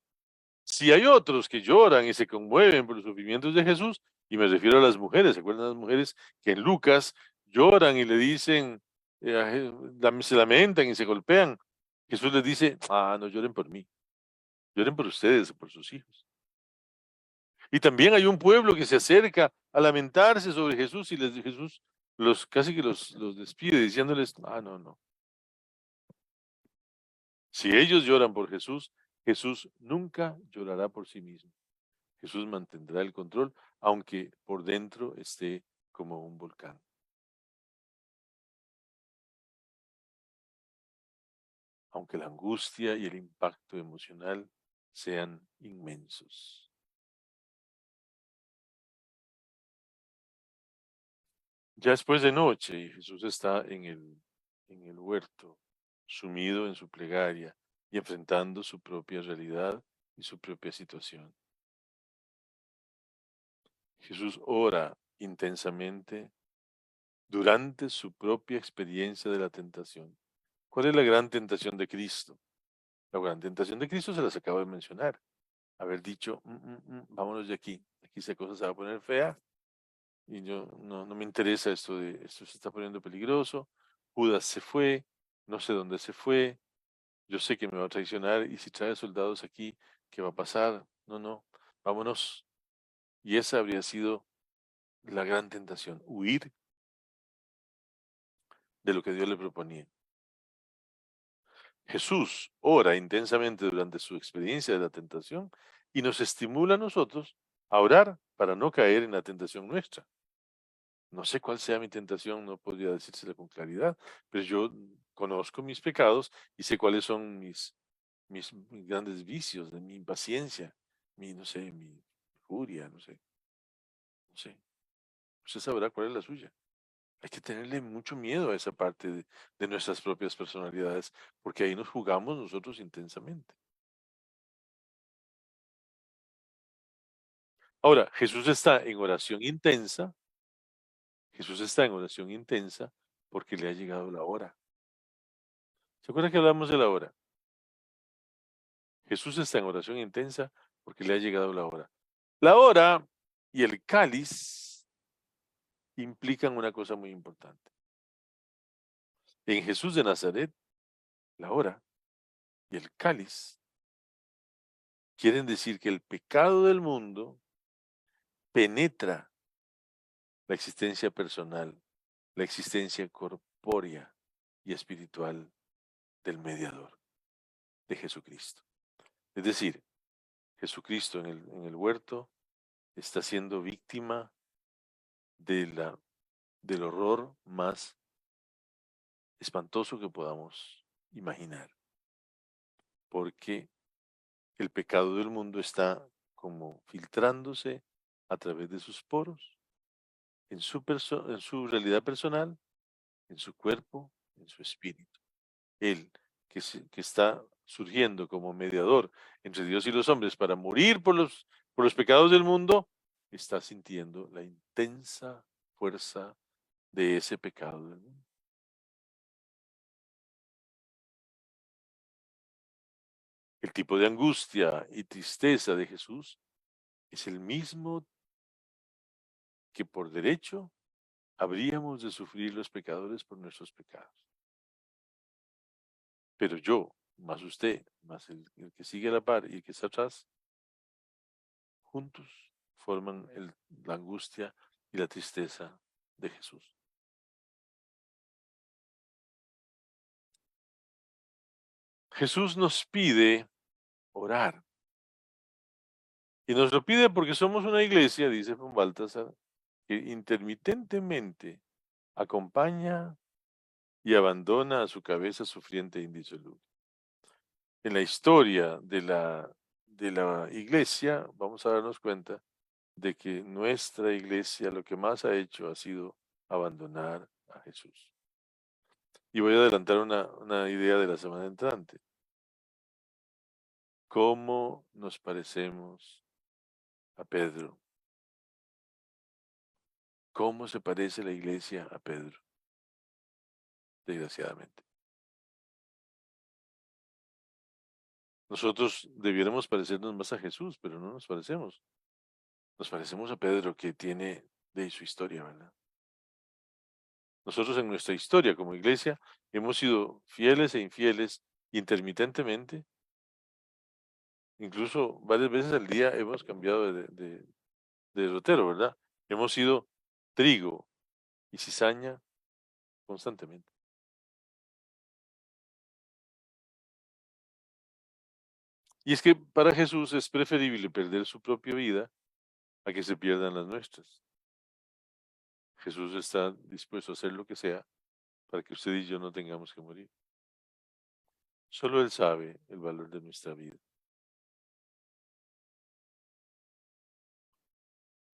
S1: si hay otros que lloran y se conmueven por los sufrimientos de Jesús, y me refiero a las mujeres, ¿se acuerdan las mujeres que en Lucas lloran y le dicen, se lamentan y se golpean? Jesús les dice, no lloren por mí, lloren por ustedes, por sus hijos. Y también hay un pueblo que se acerca a lamentarse sobre Jesús y Jesús casi que los despide diciéndoles, no, no. Si ellos lloran por Jesús, Jesús nunca llorará por sí mismo. Jesús mantendrá el control, aunque por dentro esté como un volcán. Aunque la angustia y el impacto emocional sean inmensos. Ya después de noche y Jesús está en el huerto, sumido en su plegaria y enfrentando su propia realidad y su propia situación. Jesús ora intensamente durante su propia experiencia de la tentación. ¿Cuál es la gran tentación de Cristo? La gran tentación de Cristo se las acabo de mencionar. Haber dicho, vámonos de aquí. Aquí esa cosa se va a poner fea y yo no me interesa esto se está poniendo peligroso. Judas se fue, no sé dónde se fue, yo sé que me va a traicionar y si trae soldados aquí, ¿qué va a pasar? No, vámonos. Y esa habría sido la gran tentación, huir de lo que Dios le proponía. Jesús ora intensamente durante su experiencia de la tentación y nos estimula a nosotros a orar para no caer en la tentación nuestra. No sé cuál sea mi tentación, no podría decírsela con claridad, pero yo conozco mis pecados y sé cuáles son mis grandes vicios, de mi impaciencia, no sé, mi furia, no sé. Usted sabrá cuál es la suya. Hay que tenerle mucho miedo a esa parte de nuestras propias personalidades, porque ahí nos jugamos nosotros intensamente. Ahora, Jesús está en oración intensa porque le ha llegado la hora. ¿Se acuerda que hablamos de la hora? Jesús está en oración intensa porque le ha llegado la hora. La hora y el cáliz implican una cosa muy importante. En Jesús de Nazaret, la hora y el cáliz quieren decir que el pecado del mundo penetra la existencia personal, la existencia corpórea y espiritual del mediador, de Jesucristo. Es decir, Jesucristo en el huerto está siendo víctima de del horror más espantoso que podamos imaginar, porque el pecado del mundo está como filtrándose a través de sus poros, en su realidad personal, en su cuerpo, en su espíritu. Él, que está surgiendo como mediador entre Dios y los hombres para morir por los pecados del mundo, está sintiendo la intensa fuerza de ese pecado del mundo. El tipo de angustia y tristeza de Jesús es el mismo que por derecho habríamos de sufrir los pecadores por nuestros pecados. Pero yo, más usted, más el que sigue a la par y el que está atrás, juntos forman la angustia y la tristeza de Jesús. Jesús nos pide orar. Y nos lo pide porque somos una iglesia, dice von Baltasar, que intermitentemente acompaña y abandona a su cabeza sufriente e indisoluble. En la historia de la iglesia, vamos a darnos cuenta de que nuestra iglesia lo que más ha hecho ha sido abandonar a Jesús. Y voy a adelantar una idea de la semana entrante. ¿Cómo nos parecemos a Pedro? ¿Cómo se parece la iglesia a Pedro? Desgraciadamente. Nosotros debiéramos parecernos más a Jesús, pero no nos parecemos. Nos parecemos a Pedro, que tiene de su historia, ¿verdad? Nosotros en nuestra historia como iglesia hemos sido fieles e infieles intermitentemente. Incluso varias veces al día hemos cambiado de derrotero, ¿verdad? Hemos sido trigo y cizaña constantemente. Y es que para Jesús es preferible perder su propia vida a que se pierdan las nuestras. Jesús está dispuesto a hacer lo que sea para que usted y yo no tengamos que morir. Solo Él sabe el valor de nuestra vida.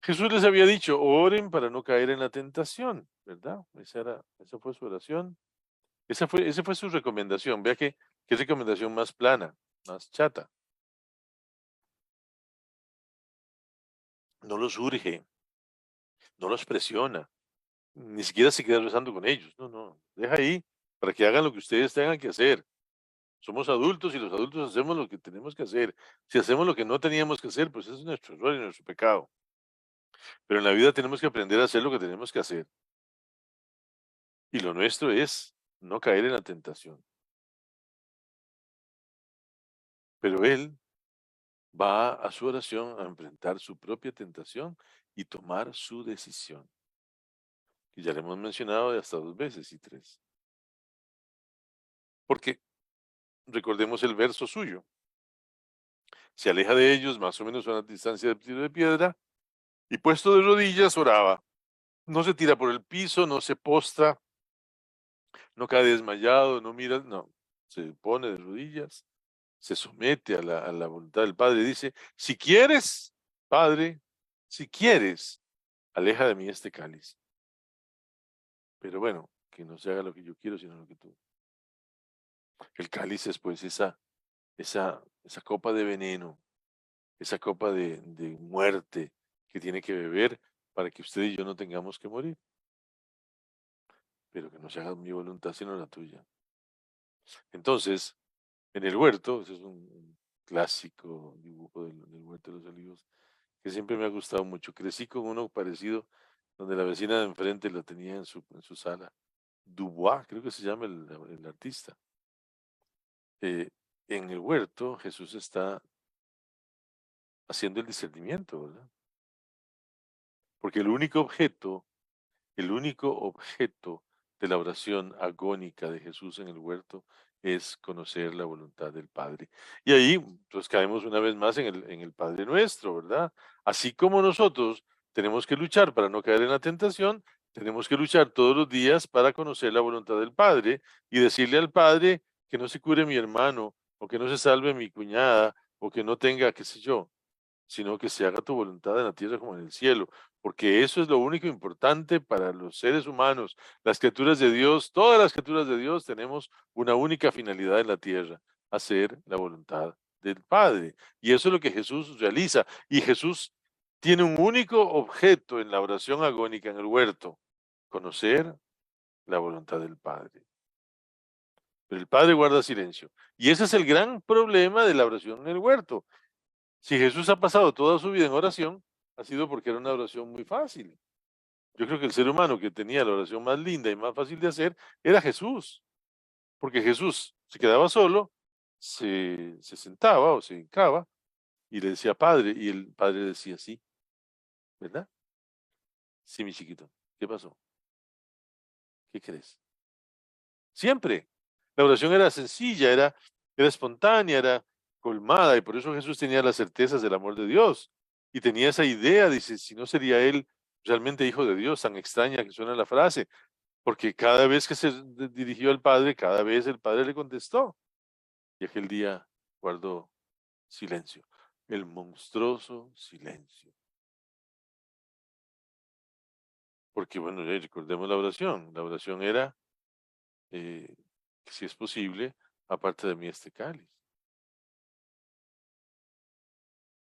S1: Jesús les había dicho, oren para no caer en la tentación, ¿verdad? Esa fue su oración. Esa fue su recomendación. Vea qué recomendación más plana, más chata. No los urge, no los presiona, ni siquiera se queda rezando con ellos. No, no, deja ahí para que hagan lo que ustedes tengan que hacer. Somos adultos y los adultos hacemos lo que tenemos que hacer. Si hacemos lo que no teníamos que hacer, pues ese es nuestro error y nuestro pecado. Pero en la vida tenemos que aprender a hacer lo que tenemos que hacer. Y lo nuestro es no caer en la tentación. Pero Él va a su oración a enfrentar su propia tentación y tomar su decisión. Y ya le hemos mencionado de hasta 2 veces y 3. Porque recordemos el verso suyo. Se aleja de ellos más o menos a una distancia de tiro de piedra y puesto de rodillas oraba. No se tira por el piso, no se postra, no cae desmayado, no mira, no. Se pone de rodillas, se somete a la voluntad del Padre. Dice, si quieres, Padre, si quieres, aleja de mí este cáliz. Pero bueno, que no se haga lo que yo quiero, sino lo que tú. El cáliz es pues esa copa de veneno, esa copa de muerte que tiene que beber para que usted y yo no tengamos que morir. Pero que no se haga mi voluntad sino la tuya. Entonces, en el huerto, ese es un clásico dibujo del huerto de los olivos, que siempre me ha gustado mucho. Crecí con uno parecido, donde la vecina de enfrente lo tenía en su sala. Dubois, creo que se llama el artista. Eh, en el huerto, Jesús está haciendo el discernimiento, ¿verdad? Porque el único objeto de la oración agónica de Jesús en el huerto es conocer la voluntad del Padre. Y ahí, pues caemos una vez más en el Padre nuestro, ¿verdad? Así como nosotros tenemos que luchar para no caer en la tentación, tenemos que luchar todos los días para conocer la voluntad del Padre y decirle al Padre que no se cure mi hermano, o que no se salve mi cuñada, o que no tenga, qué sé yo, sino que se haga tu voluntad en la tierra como en el cielo, porque eso es lo único importante para los seres humanos, las criaturas de Dios. Todas las criaturas de Dios tenemos una única finalidad en la tierra: hacer la voluntad del Padre. Y eso es lo que Jesús realiza. Y Jesús tiene un único objeto en la oración agónica en el huerto: conocer la voluntad del Padre. pero el Padre guarda silencio. Y ese es el gran problema de la oración en el huerto. Si Jesús ha pasado toda su vida en oración, ha sido porque era una oración muy fácil. Yo creo que el ser humano que tenía la oración más linda y más fácil de hacer era Jesús, porque Jesús se quedaba solo, se sentaba o se hincaba y le decía Padre, y el Padre decía sí, ¿verdad? Sí, mi chiquito. ¿Qué pasó? ¿Qué crees? Siempre. La oración era sencilla, era espontánea, era colmada, y por eso Jesús tenía las certezas del amor de Dios. Y tenía esa idea, dice, si no sería él realmente hijo de Dios, tan extraña que suena la frase, porque cada vez que se dirigió al Padre, cada vez el Padre le contestó. Y aquel día guardó silencio, el monstruoso silencio. Porque bueno, recordemos la oración era, eh, que si es posible, aparte de mí este cáliz.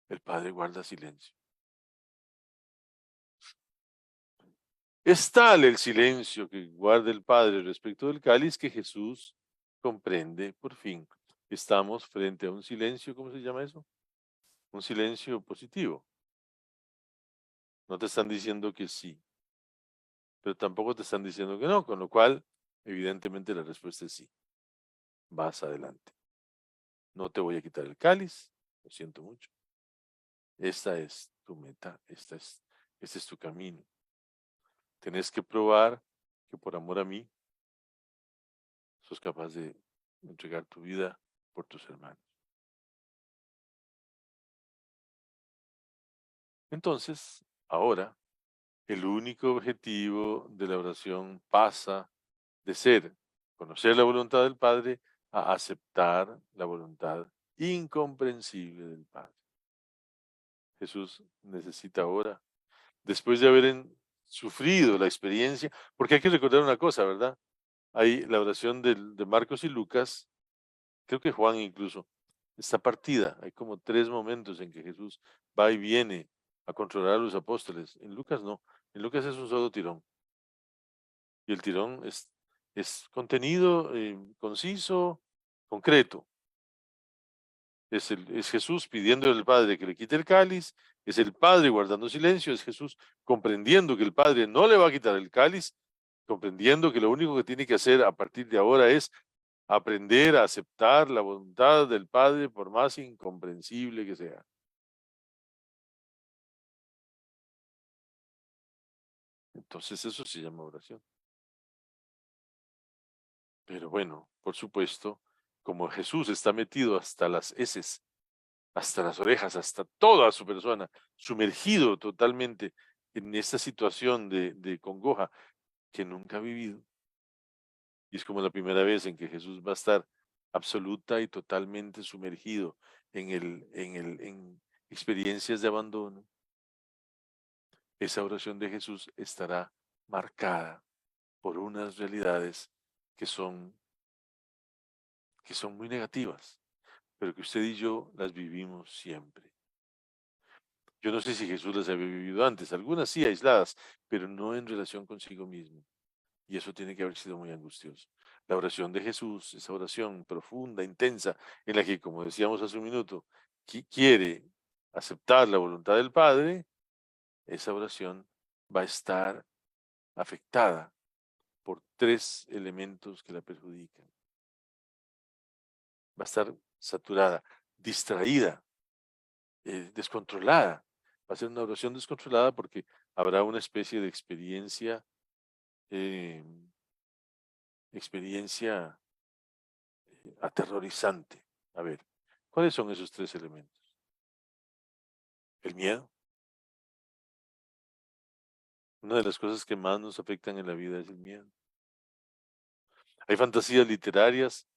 S1: El Padre guarda silencio. Es tal el silencio que guarda el Padre respecto del cáliz que Jesús comprende por fin. Estamos frente a un silencio, ¿cómo se llama eso? Un silencio positivo. No te están diciendo que sí, pero tampoco te están diciendo que no, con lo cual, evidentemente la respuesta es sí. Vas adelante. No te voy a quitar el cáliz, lo siento mucho. Esta es tu meta, este es tu camino. Tenés que probar que por amor a mí sos capaz de entregar tu vida por tus hermanos. Entonces, ahora, el único objetivo de la oración pasa de ser conocer la voluntad del Padre a aceptar la voluntad incomprensible del Padre. Jesús necesita ahora, después de haber sufrido la experiencia, porque hay que recordar una cosa, ¿verdad? Hay la oración de Marcos y Lucas, creo que Juan incluso, está partida. Hay como tres momentos en que Jesús va y viene a controlar a los apóstoles. En Lucas no, en Lucas es un solo tirón. Y el tirón es contenido, conciso, concreto. Es Jesús pidiendo al Padre que le quite el cáliz, es el Padre guardando silencio, es Jesús comprendiendo que el Padre no le va a quitar el cáliz, comprendiendo que lo único que tiene que hacer a partir de ahora es aprender a aceptar la voluntad del Padre por más incomprensible que sea. Entonces eso se llama oración. Pero bueno, por supuesto, como Jesús está metido hasta las heces, hasta las orejas, hasta toda su persona, sumergido totalmente en esta situación de congoja que nunca ha vivido. Y es como la primera vez en que Jesús va a estar absoluta y totalmente sumergido en experiencias de abandono. Esa oración de Jesús estará marcada por unas realidades que son, que son muy negativas, pero que usted y yo las vivimos siempre. Yo no sé si Jesús las había vivido antes, algunas sí aisladas, pero no en relación consigo mismo. Y eso tiene que haber sido muy angustioso. La oración de Jesús, esa oración profunda, intensa, en la que, como decíamos hace un minuto, quiere aceptar la voluntad del Padre, esa oración va a estar afectada por tres elementos que la perjudican. Va a estar saturada, distraída, descontrolada. Va a ser una oración descontrolada porque habrá una especie de eh, experiencia aterrorizante. A ver, ¿cuáles son esos tres elementos? El miedo. Una de las cosas que más nos afectan en la vida es el miedo. Hay fantasías literarias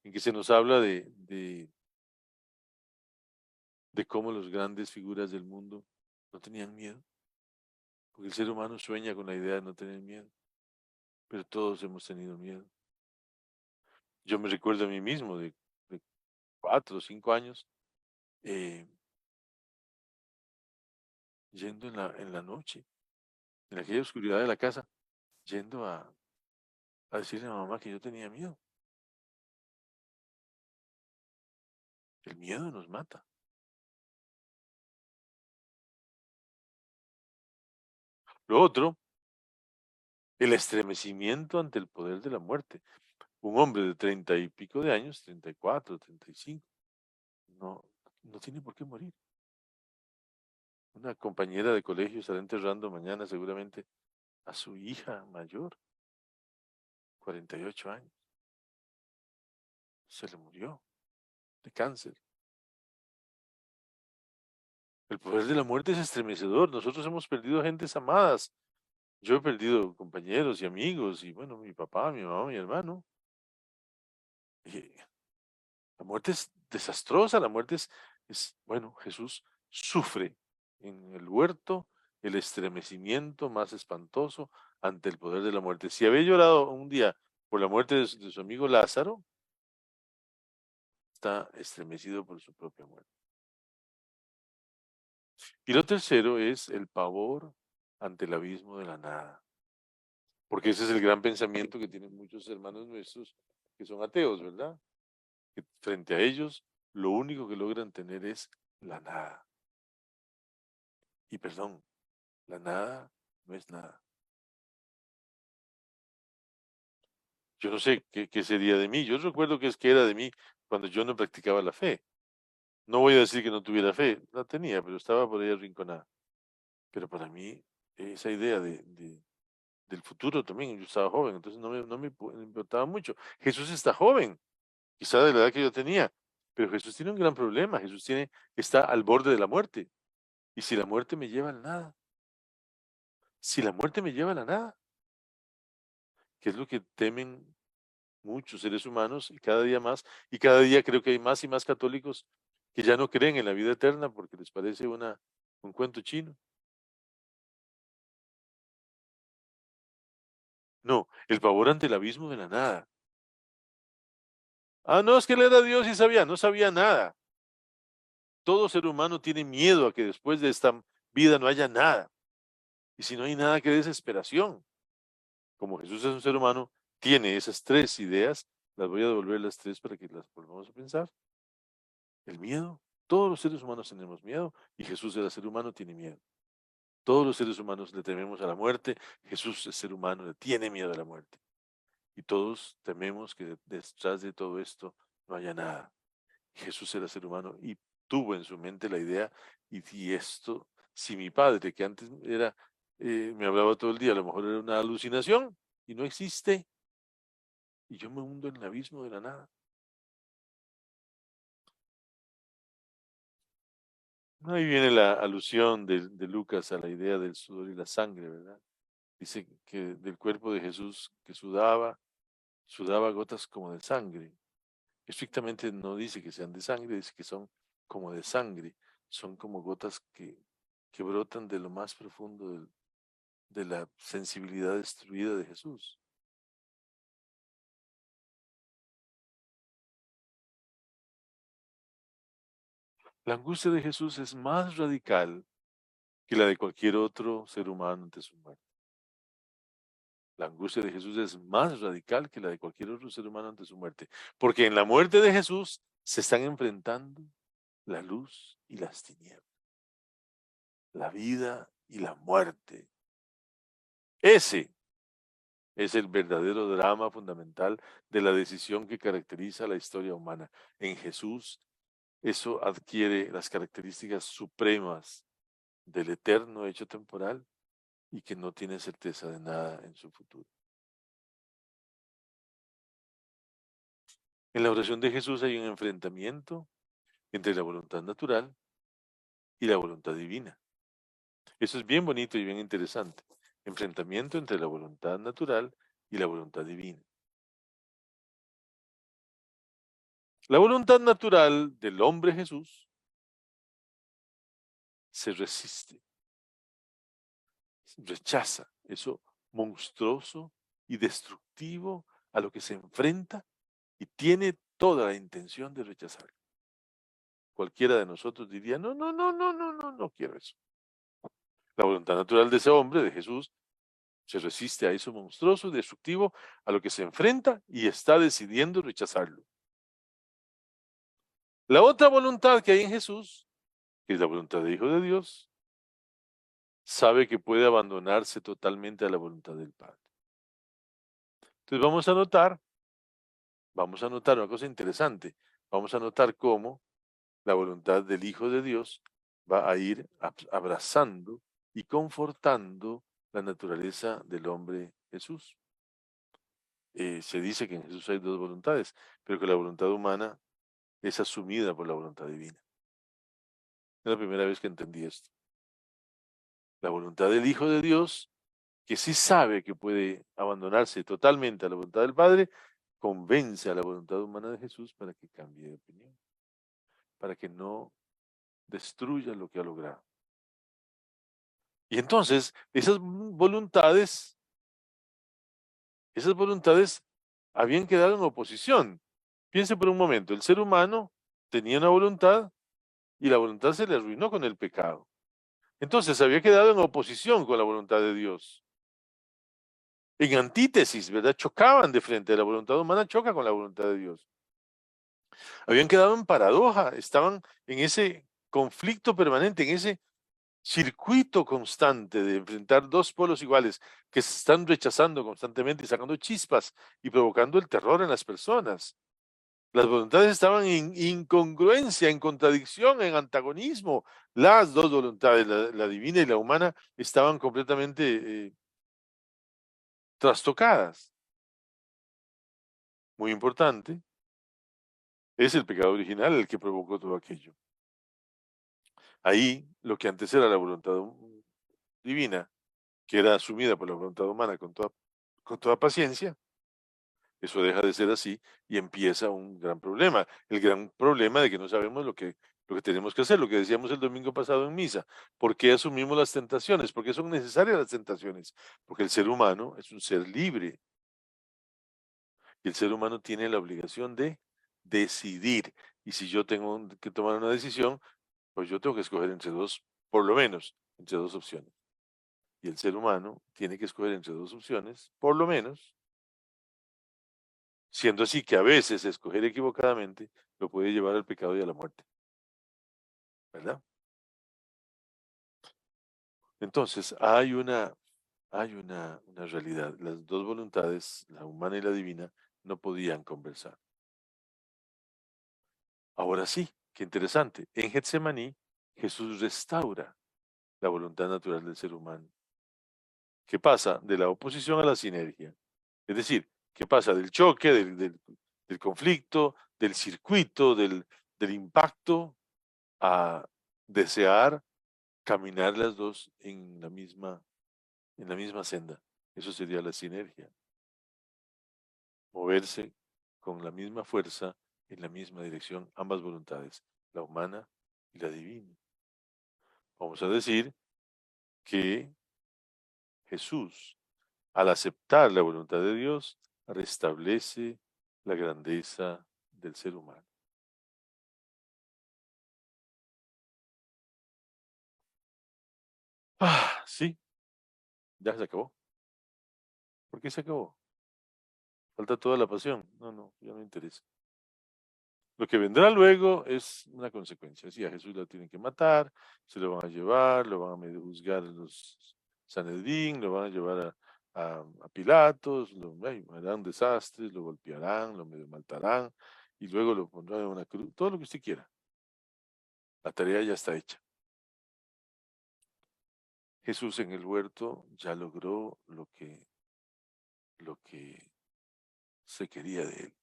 S1: en que se nos habla de cómo las grandes figuras del mundo no tenían miedo, porque el ser humano sueña con la idea de no tener miedo, pero todos hemos tenido miedo. Yo me recuerdo a mí mismo de 4 o 5 años, eh, yendo en la noche, en aquella oscuridad de la casa, yendo a decirle a mamá que yo tenía miedo. El miedo nos mata. Lo otro, el estremecimiento ante el poder de la muerte. Un hombre de 30 y pico de años, 34, 35, no, no tiene por qué morir. Una compañera de colegio estará enterrando mañana seguramente a su hija mayor, 48 años. Se le murió de cáncer. El poder de la muerte es estremecedor. Nosotros hemos perdido gentes amadas. Yo he perdido compañeros y amigos y bueno, mi papá, mi mamá, mi hermano. Y la muerte es desastrosa, la muerte bueno, Jesús sufre en el huerto el estremecimiento más espantoso ante el poder de la muerte. Si había llorado un día por la muerte de su amigo Lázaro, está estremecido por su propia muerte. Y lo tercero es el pavor ante el abismo de la nada, porque ese es el gran pensamiento que tienen muchos hermanos nuestros que son ateos, ¿verdad? Que frente a ellos lo único que logran tener es la nada. Y perdón, la nada no es nada. Yo no sé qué sería de mí. Yo recuerdo que es que era de mí cuando yo no practicaba la fe. No voy a decir que no tuviera fe, la tenía, pero estaba por ahí arrinconada. Pero para mí, esa idea del futuro también, yo estaba joven, entonces no me importaba mucho. Jesús está joven, quizá de la edad que yo tenía, pero Jesús tiene un gran problema. Está al borde de la muerte. Y si la muerte me lleva a la nada, si la muerte me lleva a la nada, que es lo que temen muchos seres humanos y cada día creo que hay más y más católicos que ya no creen en la vida eterna porque les parece un cuento chino. No, el pavor ante el abismo de la nada. Ah, no, es que él era Dios y sabía, no sabía nada. Todo ser humano tiene miedo a que después de esta vida no haya nada. Y si no hay nada, qué desesperación. Como Jesús es un ser humano, tiene esas tres ideas, las voy a devolver las tres para que las volvamos a pensar. El miedo, todos los seres humanos tenemos miedo y Jesús era ser humano, tiene miedo. Todos los seres humanos le tememos a la muerte, Jesús es ser humano, le tiene miedo a la muerte. Y todos tememos que detrás de todo esto no haya nada. Jesús era ser humano y tuvo en su mente la idea, si mi padre, que antes me hablaba todo el día, a lo mejor era una alucinación y no existe, y yo me hundo en el abismo de la nada. Ahí viene la alusión de Lucas a la idea del sudor y la sangre, ¿verdad? Dice que del cuerpo de Jesús que sudaba gotas como de sangre. Estrictamente no dice que sean de sangre, dice que son como de sangre, son como gotas que brotan de lo más profundo de la sensibilidad destruida de Jesús. La angustia de Jesús es más radical que la de cualquier otro ser humano ante su muerte. La angustia de Jesús es más radical que la de cualquier otro ser humano ante su muerte, porque en la muerte de Jesús se están enfrentando la luz y las tinieblas, la vida y la muerte. Ese es el verdadero drama fundamental de la decisión que caracteriza la historia humana. En Jesús, eso adquiere las características supremas del eterno hecho temporal y que no tiene certeza de nada en su futuro. En la oración de Jesús hay un enfrentamiento entre la voluntad natural y la voluntad divina. Eso es bien bonito y bien interesante. Enfrentamiento entre la voluntad natural y la voluntad divina. La voluntad natural del hombre Jesús se resiste, rechaza eso monstruoso y destructivo a lo que se enfrenta y tiene toda la intención de rechazar. Cualquiera de nosotros diría, no, no, no, no, no, no, no quiero eso. La voluntad natural de ese hombre, de Jesús, Se resiste a eso monstruoso y destructivo a lo que se enfrenta y está decidiendo rechazarlo. La otra voluntad que hay en Jesús, que es la voluntad del Hijo de Dios, sabe que puede abandonarse totalmente a la voluntad del Padre. Entonces vamos a notar una cosa interesante. Vamos a notar cómo la voluntad del Hijo de Dios va a ir abrazando y confortando la naturaleza del hombre Jesús. Se dice que en Jesús hay dos voluntades, pero que la voluntad humana es asumida por la voluntad divina. Es la primera vez que entendí esto. La voluntad del Hijo de Dios, que sí sabe que puede abandonarse totalmente a la voluntad del Padre, convence a la voluntad humana de Jesús para que cambie de opinión, para que no destruya lo que ha logrado. Y entonces, esas voluntades habían quedado en oposición. Piense por un momento, el ser humano tenía una voluntad y la voluntad se le arruinó con el pecado. Entonces había quedado en oposición con la voluntad de Dios. En antítesis, ¿verdad? Chocaban de frente. La voluntad humana choca con la voluntad de Dios. Habían quedado en paradoja, estaban en ese conflicto permanente, en ese circuito constante de enfrentar dos polos iguales que se están rechazando constantemente y sacando chispas y provocando el terror en las personas. Las voluntades estaban en incongruencia, en contradicción, en antagonismo. Las dos voluntades, la divina y la humana, estaban completamente trastocadas. Muy importante, es el pecado original el que provocó todo aquello. Ahí, lo que antes era la voluntad divina, que era asumida por la voluntad humana con toda paciencia, eso deja de ser así y empieza un gran problema. El gran problema de que no sabemos lo que tenemos que hacer, lo que decíamos el domingo pasado en misa. ¿Por qué asumimos las tentaciones? ¿Por qué son necesarias las tentaciones? Porque el ser humano es un ser libre y el ser humano tiene la obligación de decidir. Y si yo tengo que tomar una decisión, pues yo tengo que escoger entre dos, por lo menos, entre dos opciones. Y el ser humano tiene que escoger entre dos opciones, por lo menos, siendo así que a veces escoger equivocadamente lo puede llevar al pecado y a la muerte, ¿verdad? Entonces, hay una realidad. Las dos voluntades, la humana y la divina, no podían conversar. Ahora sí, qué interesante. En Getsemaní, Jesús restaura la voluntad natural del ser humano, que pasa de la oposición a la sinergia. Es decir, que pasa del choque, del conflicto, del circuito, del impacto, a desear caminar las dos en la misma senda. Eso sería la sinergia. Moverse con la misma fuerza en la misma dirección, ambas voluntades, la humana y la divina. Vamos a decir que Jesús, al aceptar la voluntad de Dios, restablece la grandeza del ser humano. Sí, ya se acabó. ¿Por qué se acabó? Falta toda la pasión. No, no, ya no interesa. Lo que vendrá luego es una consecuencia. Sí, a Jesús lo tienen que matar, se lo van a llevar, lo van a medio juzgar los Sanedrín, lo van a llevar a Pilatos, harán desastres, lo golpearán, lo medio maltarán y luego lo pondrán en una cruz, todo lo que usted quiera. La tarea ya está hecha. Jesús en el huerto ya logró lo que se quería de él,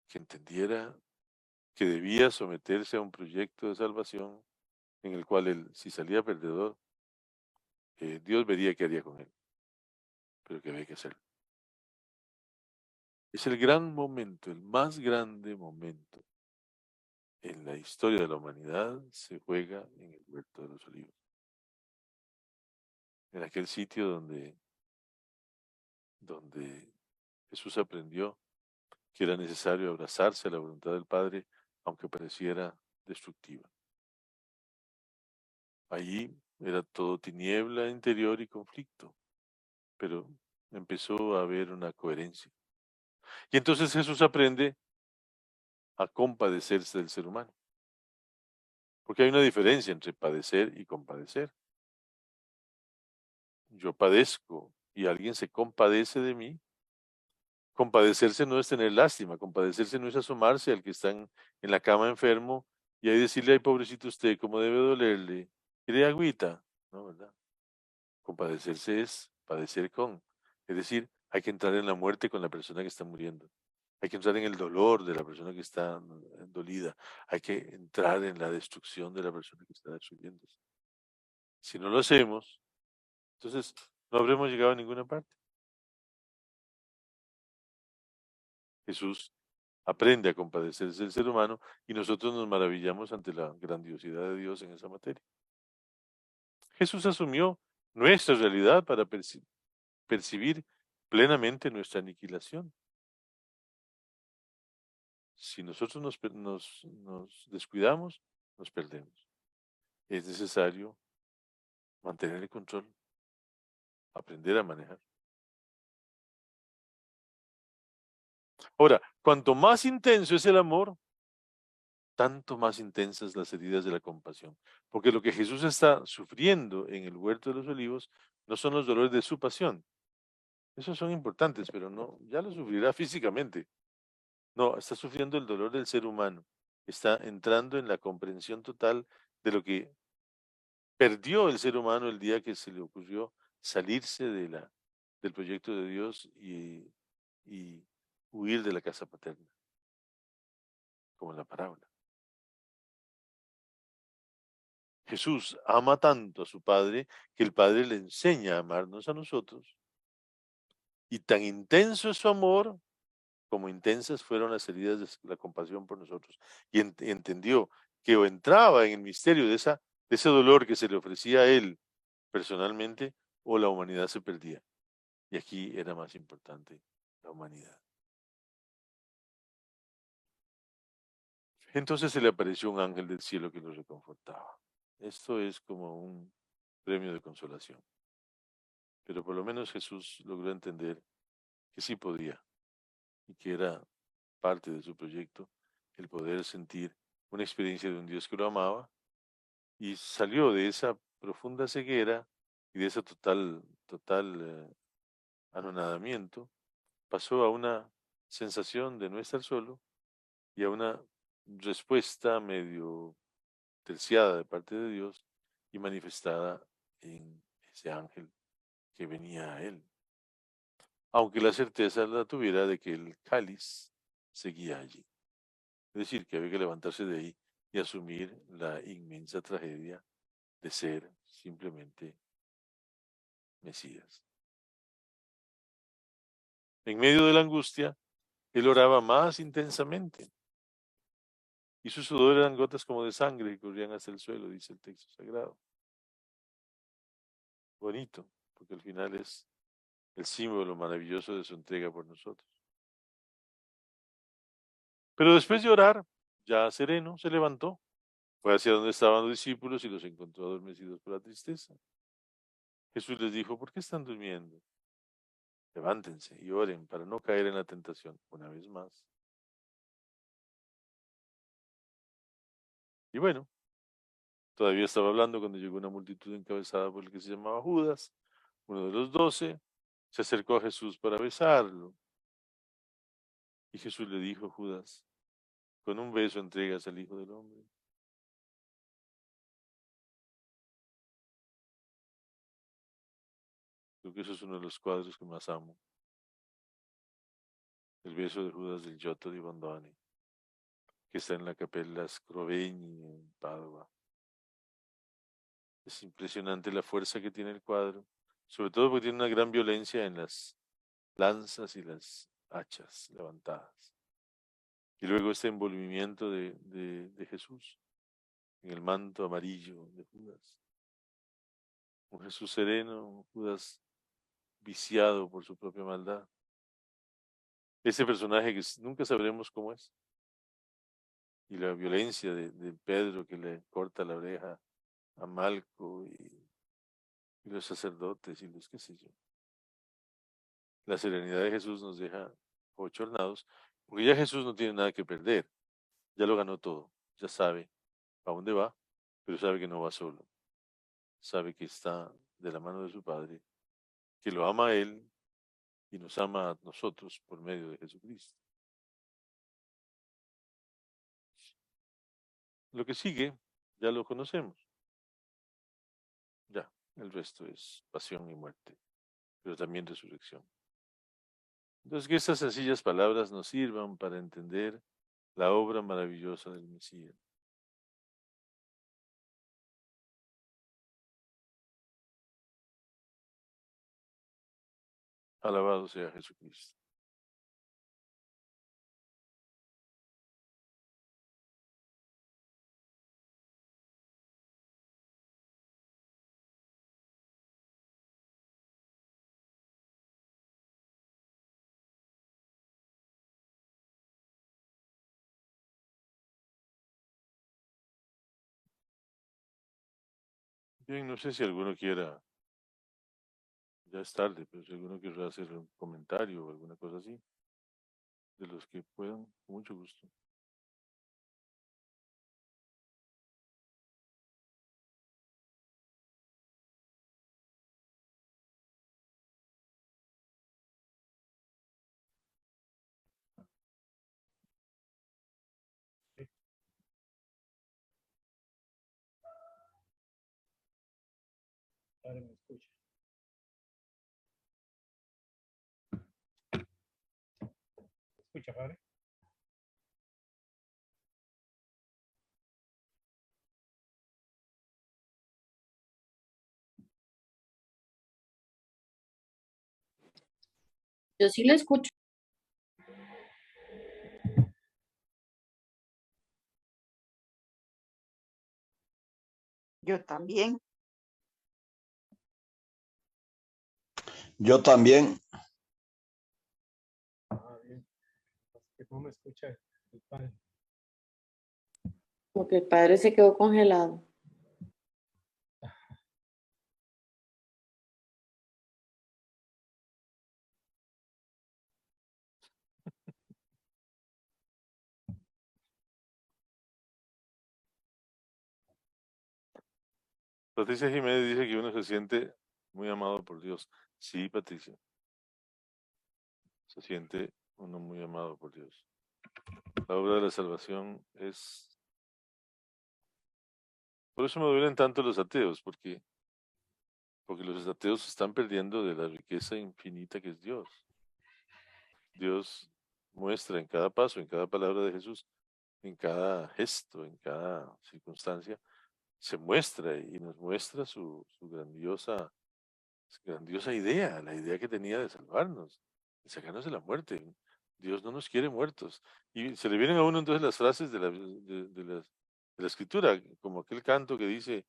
S1: que entendiera que debía someterse a un proyecto de salvación en el cual él, si salía perdedor, Dios vería qué haría con él, pero que había que hacerlo. Es el gran momento, el más grande momento en la historia de la humanidad se juega en el Huerto de los Olivos, en aquel sitio donde Jesús aprendió que era necesario abrazarse a la voluntad del Padre, aunque pareciera destructiva. Allí era todo tiniebla interior y conflicto. pero empezó a haber una coherencia. Y entonces Jesús aprende a compadecerse del ser humano, porque hay una diferencia entre padecer y compadecer. Yo padezco y alguien se compadece de mí. Compadecerse no es tener lástima, compadecerse no es asomarse al que está en la cama enfermo y ahí decirle, ay, pobrecito usted, cómo debe dolerle, quiere agüita, ¿no, verdad? Compadecerse es padecer con, es decir, hay que entrar en la muerte con la persona que está muriendo, hay que entrar en el dolor de la persona que está dolida, hay que entrar en la destrucción de la persona que está destruyéndose. Si no lo hacemos, entonces no habremos llegado a ninguna parte. Jesús aprende a compadecerse del ser humano y nosotros nos maravillamos ante la grandiosidad de Dios en esa materia. Jesús asumió nuestra realidad para percibir plenamente nuestra aniquilación. Si nosotros nos descuidamos, nos perdemos. Es necesario mantener el control, aprender a manejar. Ahora, cuanto más intenso es el amor, tanto más intensas las heridas de la compasión. Porque lo que Jesús está sufriendo en el huerto de los olivos no son los dolores de su pasión. Esos son importantes, pero no, ya lo sufrirá físicamente. No, está sufriendo el dolor del ser humano. Está entrando en la comprensión total de lo que perdió el ser humano el día que se le ocurrió salirse del proyecto de Dios y huir de la casa paterna, como en la parábola. Jesús ama tanto a su Padre que el Padre le enseña a amarnos a nosotros. Y tan intenso es su amor como intensas fueron las heridas de la compasión por nosotros. Y entendió que o entraba en el misterio de ese dolor que se le ofrecía a él personalmente, o la humanidad se perdía. Y aquí era más importante la humanidad. Entonces se le apareció un ángel del cielo que lo reconfortaba. Esto es como un premio de consolación. Pero por lo menos Jesús logró entender que sí podía y que era parte de su proyecto el poder sentir una experiencia de un Dios que lo amaba y salió de esa profunda ceguera y de ese total anonadamiento, pasó a una sensación de no estar solo y a una respuesta medio terciada de parte de Dios y manifestada en ese ángel que venía a él, aunque la certeza la tuviera de que el cáliz seguía allí. Es decir, que había que levantarse de ahí y asumir la inmensa tragedia de ser simplemente Mesías. En medio de la angustia, él oraba más intensamente y su sudor eran gotas como de sangre que corrían hacia el suelo, dice el texto sagrado. Bonito, porque al final es el símbolo maravilloso de su entrega por nosotros. Pero después de orar, ya sereno, se levantó, fue hacia donde estaban los discípulos y los encontró adormecidos por la tristeza. Jesús les dijo, ¿por qué están durmiendo? Levántense y oren para no caer en la tentación una vez más. Y bueno, todavía estaba hablando cuando llegó una multitud encabezada por el que se llamaba Judas, uno de los 12, se acercó a Jesús para besarlo. Y Jesús le dijo, Judas, con un beso entregas al Hijo del Hombre. Creo que eso es uno de los cuadros que más amo. El beso de Judas del Giotto di Bondone, que está en la Capella Scrovegni en Padua. Es impresionante la fuerza que tiene el cuadro, sobre todo porque tiene una gran violencia en las lanzas y las hachas levantadas. Y luego este envolvimiento de Jesús en el manto amarillo de Judas. Un Jesús sereno, un Judas viciado por su propia maldad. Ese personaje que nunca sabremos cómo es. Y la violencia de Pedro que le corta la oreja a Malco y los sacerdotes y los qué sé yo. La serenidad de Jesús nos deja bochornados, porque ya Jesús no tiene nada que perder, ya lo ganó todo, ya sabe a dónde va, pero sabe que no va solo, sabe que está de la mano de su Padre, que lo ama a Él y nos ama a nosotros por medio de Jesucristo. Lo que sigue, ya lo conocemos, ya, el resto es pasión y muerte, pero también resurrección. Entonces, que estas sencillas palabras nos sirvan para entender la obra maravillosa del Mesías. Alabado sea Jesucristo. Bien, no sé si alguno quiera, ya es tarde, pero si alguno quiere hacer un comentario o alguna cosa así, de los que puedan, con mucho gusto.
S2: Padre, me escucha. ¿Escucha, padre?
S3: Yo sí lo escucho.
S4: Yo también.
S5: Yo también.
S2: Ah, bien. Que no me escucha el padre.
S3: Porque el padre se quedó congelado.
S1: Patricia Jiménez dice que uno se siente muy amado por Dios. Sí, Patricia, se siente uno muy amado por Dios. La obra de la salvación es... Por eso me duelen tanto los ateos, porque los ateos se están perdiendo de la riqueza infinita que es Dios. Dios muestra en cada paso, en cada palabra de Jesús, en cada gesto, en cada circunstancia, se muestra y nos muestra su grandiosa idea, la idea que tenía de salvarnos, de sacarnos de la muerte. Dios no nos quiere muertos. Y se le vienen a uno entonces las frases de la escritura, como aquel canto que dice,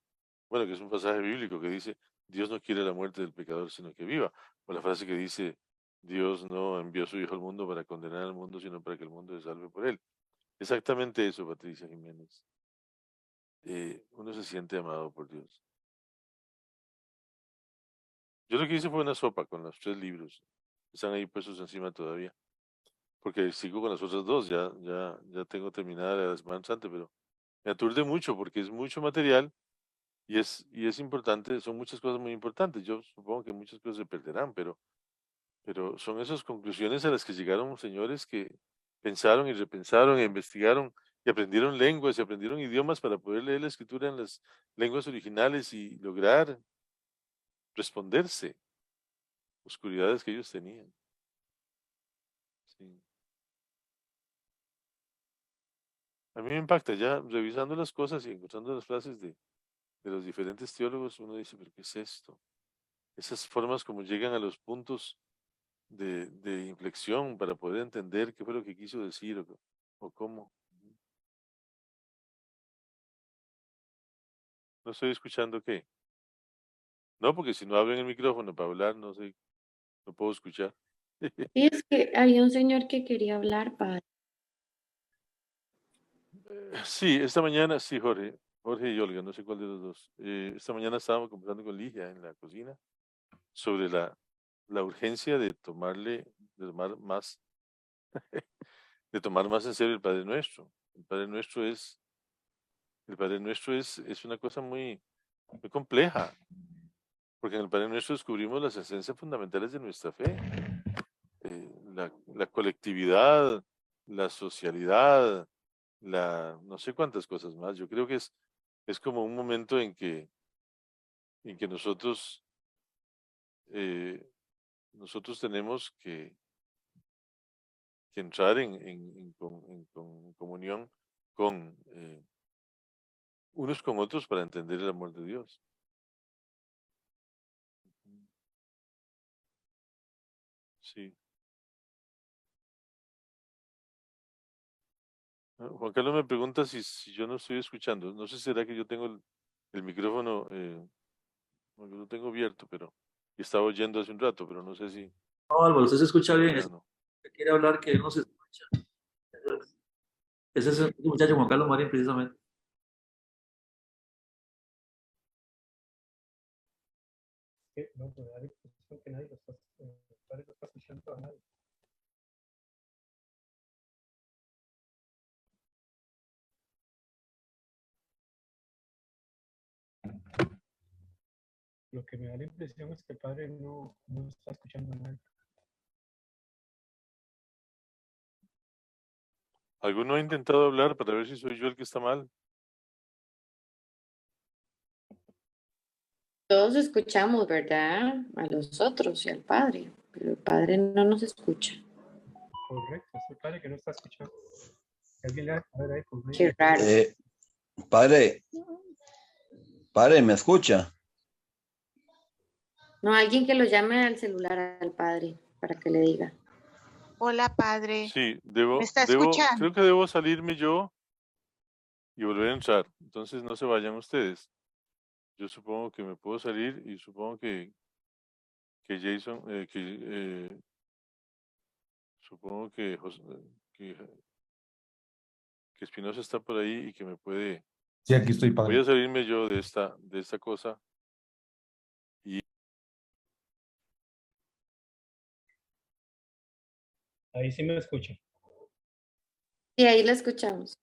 S1: bueno, que es un pasaje bíblico que dice, Dios no quiere la muerte del pecador, sino que viva. O la frase que dice, Dios no envió a su Hijo al mundo para condenar al mundo, sino para que el mundo se salve por él. Exactamente eso, Patricia Jiménez. Uno se siente amado por Dios. Yo lo que hice fue una sopa con los 3 libros. Están ahí puestos encima todavía. Porque sigo con las otras dos. Ya tengo terminada la Semana Santa, pero me aturde mucho porque es mucho material y es importante. Son muchas cosas muy importantes. Yo supongo que muchas cosas se perderán, pero son esas conclusiones a las que llegaron señores que pensaron y repensaron e investigaron y aprendieron lenguas y aprendieron idiomas para poder leer la escritura en las lenguas originales y lograr responderse oscuridades que ellos tenían. Sí. A mí me impacta ya revisando las cosas y encontrando las frases de los diferentes teólogos, uno dice, pero ¿qué es esto? Esas formas como llegan a los puntos de inflexión para poder entender qué fue lo que quiso decir o cómo. No estoy escuchando qué. No, porque si no abren el micrófono para hablar, no sé, no puedo escuchar.
S3: Y es que había un señor que quería hablar, padre.
S1: Sí, esta mañana, sí, Jorge y Olga, no sé cuál de los dos. Esta mañana estábamos conversando con Ligia en la cocina sobre la la urgencia de de tomar más en serio el Padre Nuestro. El Padre Nuestro es una cosa muy, muy compleja, porque en el Padre Nuestro descubrimos las esencias fundamentales de nuestra fe. La colectividad, la socialidad, no sé cuántas cosas más. Yo creo que es como un momento en que nosotros tenemos que entrar en comunión con unos con otros para entender el amor de Dios. Sí. Juan Carlos me pregunta si yo no estoy escuchando. No sé si será que yo tengo el micrófono, no, yo lo tengo abierto, pero estaba oyendo hace un rato, pero no sé si.
S4: No, Álvaro, usted se escucha bien.
S1: Ya
S4: Es
S1: no.
S4: que quiere hablar que no se escucha. Ese es el muchacho Juan Carlos Marín, precisamente.
S2: No, me da la impresión que nadie lo está, el padre no está escuchando a nadie. Lo que me da la impresión es que el padre no está escuchando a nadie.
S1: ¿Alguno ha intentado hablar para ver si soy yo el que está mal?
S3: Todos escuchamos, ¿verdad? A los otros y al Padre, pero el Padre no nos escucha.
S2: Correcto, es el padre que no está escuchando. Alguien le va a ver ahí por medio.
S3: Qué raro.
S5: Padre, ¿me escucha?
S3: No, alguien que lo llame al celular al Padre para que le diga.
S6: Hola, padre.
S1: Sí,
S6: ¿Me está escuchando?
S1: creo que debo salirme yo y volver a entrar. Entonces no se vayan ustedes. Yo supongo que me puedo salir y supongo que Jason, supongo que que Espinosa está por ahí y que me puede.
S7: Sí, aquí estoy,
S1: Voy
S7: padre.
S1: a salirme yo de esta cosa.
S2: Ahí sí me escucha.
S3: Y ahí la escuchamos.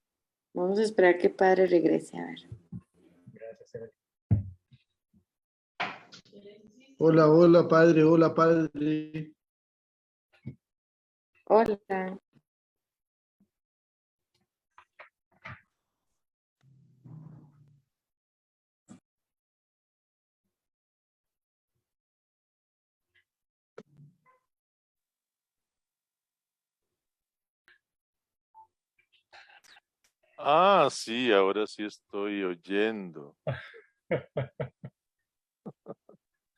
S3: Vamos a esperar que el Padre regrese, a ver.
S2: Gracias, Evelyn.
S8: Hola, hola, padre, hola, padre.
S3: Hola.
S1: Ah, sí, ahora sí estoy oyendo.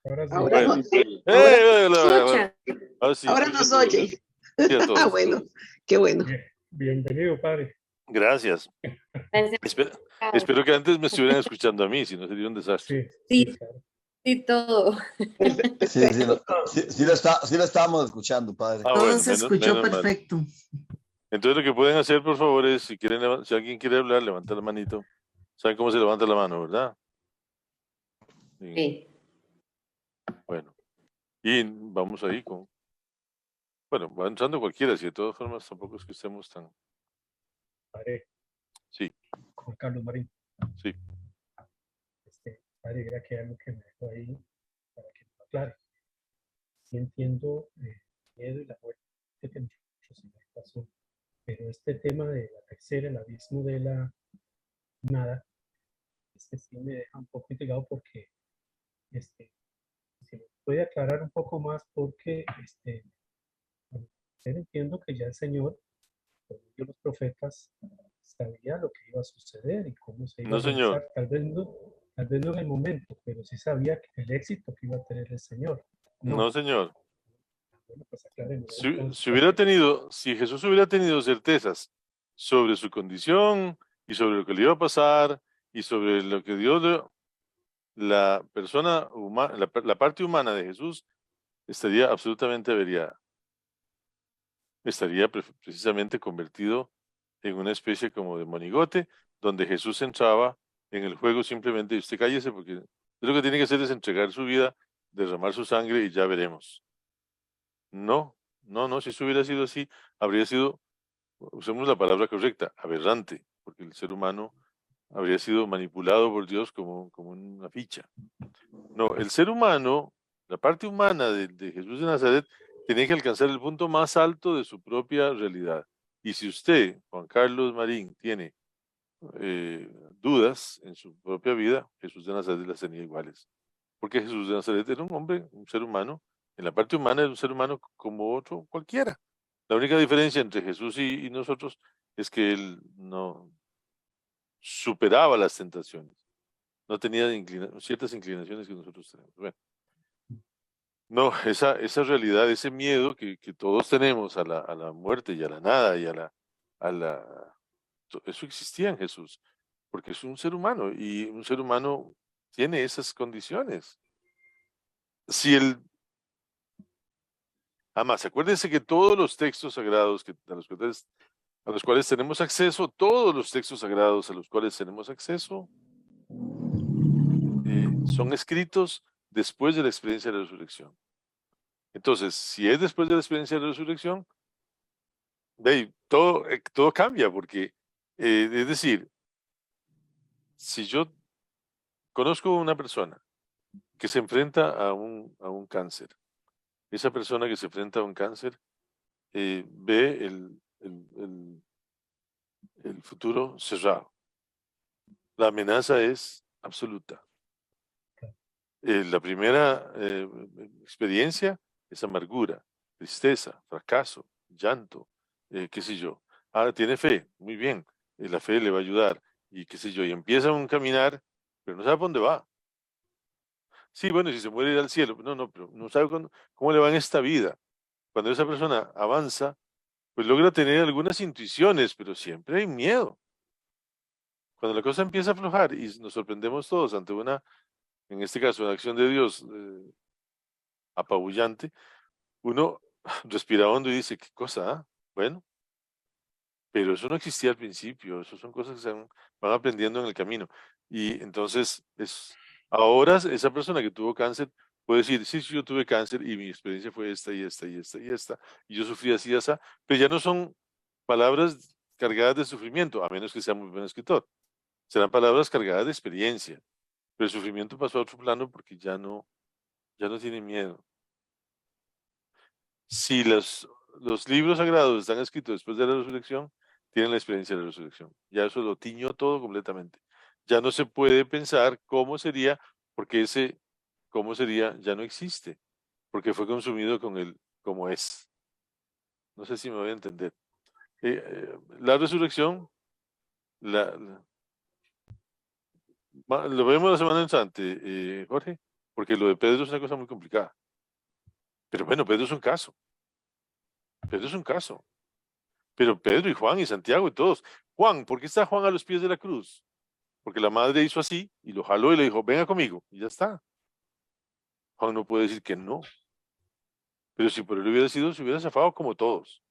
S2: Ahora sí.
S9: Ahora
S1: Bueno.
S9: nos,
S3: ¿Escuchan?
S1: Ahora sí,
S9: ahora
S1: sí,
S9: nos
S1: sí,
S9: oye.
S1: sí, a todos.
S9: Ah, bueno, qué bueno.
S2: Bienvenido, padre.
S1: Gracias. Espero que antes me estuvieran escuchando a mí, si no sería un desastre.
S2: Sí,
S3: Sí.
S2: claro.
S3: Sí, todo.
S5: Sí, lo estábamos escuchando, padre.
S1: Ah,
S9: Todo
S1: bueno,
S9: se escuchó
S1: menos mal.
S9: perfecto.
S1: Entonces lo que pueden hacer, por favor, es si alguien quiere hablar, levanta la manito. ¿Saben cómo se levanta la mano, verdad? Sí.
S3: Sí.
S1: Bueno. Y vamos ahí bueno, va entrando cualquiera, si de todas formas tampoco es que estemos tan.
S2: Padre.
S1: Sí.
S2: Juan Carlos Marín.
S1: Sí.
S2: Padre, era que algo que me dejó ahí para que me aclare. Sí entiendo el miedo y la muerte que muchos se me pasó, pero este tema de la tercera, el abismo de la nada, sí me deja un poco intrigado porque si me puede aclarar un poco más porque entiendo que ya el Señor, por medio de los profetas, sabía lo que iba a suceder y cómo se iba
S1: No,
S2: a realizar.
S1: señor.
S2: Tal vez no en el momento, pero sí sabía que el éxito que iba a tener el Señor.
S1: No, señor.
S2: Bueno, pues acláreme,
S1: Si
S2: entonces,
S1: si Jesús hubiera tenido certezas sobre su condición y sobre lo que le iba a pasar y sobre lo que la persona humana, la parte humana de Jesús estaría absolutamente averiada. Estaría precisamente convertido en una especie como de monigote, donde Jesús entraba en el juego simplemente, y usted cállese porque lo que tiene que hacer es entregar su vida, derramar su sangre y ya veremos. No, si eso hubiera sido así, habría sido, usemos la palabra correcta, aberrante, porque el ser humano habría sido manipulado por Dios como una ficha. No, el ser humano, la parte humana de Jesús de Nazaret, tenía que alcanzar el punto más alto de su propia realidad. Y si usted, Juan Carlos Marín, tiene dudas en su propia vida, Jesús de Nazaret las tenía iguales. Porque Jesús de Nazaret era un hombre, un ser humano, en la parte humana era un ser humano como otro cualquiera. La única diferencia entre Jesús y nosotros es que él no superaba las tentaciones, no tenía ciertas inclinaciones que nosotros tenemos. Bueno, no, esa realidad, ese miedo que todos tenemos a la muerte y a la nada y a la, eso existía en Jesús, porque es un ser humano y un ser humano tiene esas condiciones. Si el Además, acuérdense que todos los textos sagrados a los cuales tenemos acceso, todos los textos sagrados a los cuales tenemos acceso, son escritos después de la experiencia de la resurrección. Entonces, si es después de la experiencia de la resurrección, todo cambia, porque, es decir, si yo conozco a una persona que se enfrenta a un cáncer, esa persona que se enfrenta a un cáncer ve el futuro cerrado. La amenaza es absoluta. La primera experiencia es amargura, tristeza, fracaso, llanto, qué sé yo. Ah, tiene fe, muy bien, la fe le va a ayudar, y qué sé yo, y empieza un caminar, pero no sabe por dónde va. Sí, bueno, si se muere ir al cielo, no, pero no sabe cómo le va en esta vida. Cuando esa persona avanza, pues logra tener algunas intuiciones, pero siempre hay miedo. Cuando la cosa empieza a aflojar y nos sorprendemos todos ante en este caso, una acción de Dios apabullante, uno respira hondo y dice, ¿qué cosa? Bueno, pero eso no existía al principio, eso son cosas que van aprendiendo en el camino. Y entonces, ahora esa persona que tuvo cáncer puede decir, sí, yo tuve cáncer y mi experiencia fue esta y esta y esta y esta, y yo sufrí así y así, pero ya no son palabras cargadas de sufrimiento, a menos que sea muy buen escritor. Serán palabras cargadas de experiencia, pero el sufrimiento pasó a otro plano porque ya no tiene miedo. Si los libros sagrados están escritos después de la resurrección, tienen la experiencia de la resurrección. Ya eso lo tiñó todo completamente. Ya no se puede pensar cómo sería, porque ese cómo sería ya no existe, porque fue consumido con el como es. No sé si me voy a entender. La resurrección, la, la- lo vemos la semana entrante, Jorge, porque lo de Pedro es una cosa muy complicada. Pero bueno, Pedro es un caso. Pedro es un caso. Pero Pedro y Juan y Santiago y todos. Juan, ¿por qué está Juan a los pies de la cruz? Porque la madre hizo así y lo jaló y le dijo, venga conmigo. Y ya está. Juan no puede decir que no. Pero si por él hubiera sido, se hubiera zafado como todos.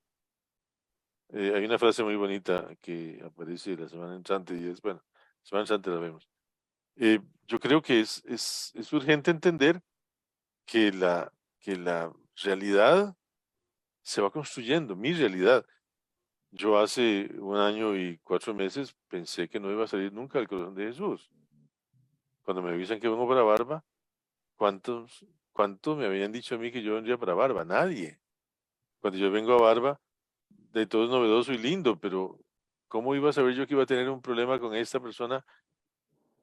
S1: Hay una frase muy bonita que aparece la semana entrante y es, bueno, la semana entrante la vemos. Yo creo que es urgente entender que que la realidad se va construyendo, mi realidad. Yo hace 1 año y 4 meses pensé que no iba a salir nunca del corazón de Jesús. Cuando me avisan que vengo para Barba, ¿cuántos me habían dicho a mí que yo vendría para Barba? Nadie. Cuando yo vengo a Barba, de todo es novedoso y lindo, pero ¿cómo iba a saber yo que iba a tener un problema con esta persona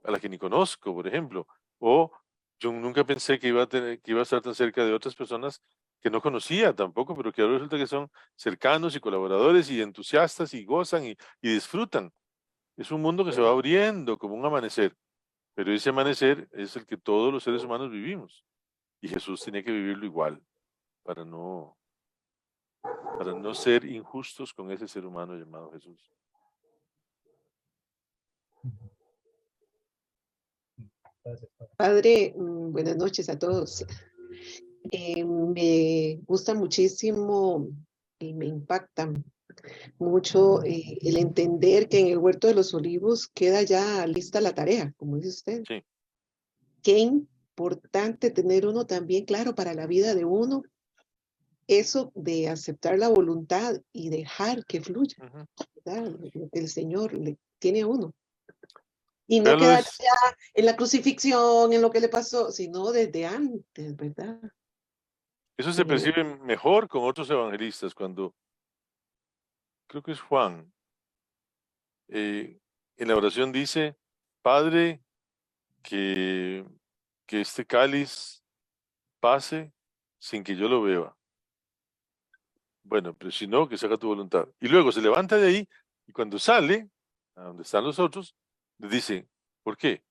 S1: a la que ni conozco, por ejemplo? O yo nunca pensé que iba a estar tan cerca de otras personas que no conocía tampoco, pero que ahora resulta que son cercanos y colaboradores y entusiastas y gozan y disfrutan. Es un mundo que se va abriendo como un amanecer, pero ese amanecer es el que todos los seres humanos vivimos. Y Jesús tenía que vivirlo igual para no ser injustos con ese ser humano llamado Jesús.
S2: Gracias, padre.
S7: Padre, buenas noches a todos. Me gusta muchísimo y me impacta mucho el entender que en el Huerto de los Olivos queda ya lista la tarea, como dice usted.
S1: Sí.
S7: Qué importante tener uno también claro para la vida de uno, eso de aceptar la voluntad y dejar que fluya,
S1: Ujú.
S7: ¿verdad? Lo que el Señor le tiene a uno. Y no
S1: Véalo,
S7: quedar ya en la crucifixión, en lo que le pasó, sino desde antes, ¿verdad?
S1: eso se percibe mejor con otros evangelistas cuando, creo que es Juan, en la oración dice, Padre, que, que este cáliz pase sin que yo lo beba. Bueno, pero si no, que se haga tu voluntad. Y luego se levanta de ahí y cuando sale, a donde están los otros, les dice, ¿por qué?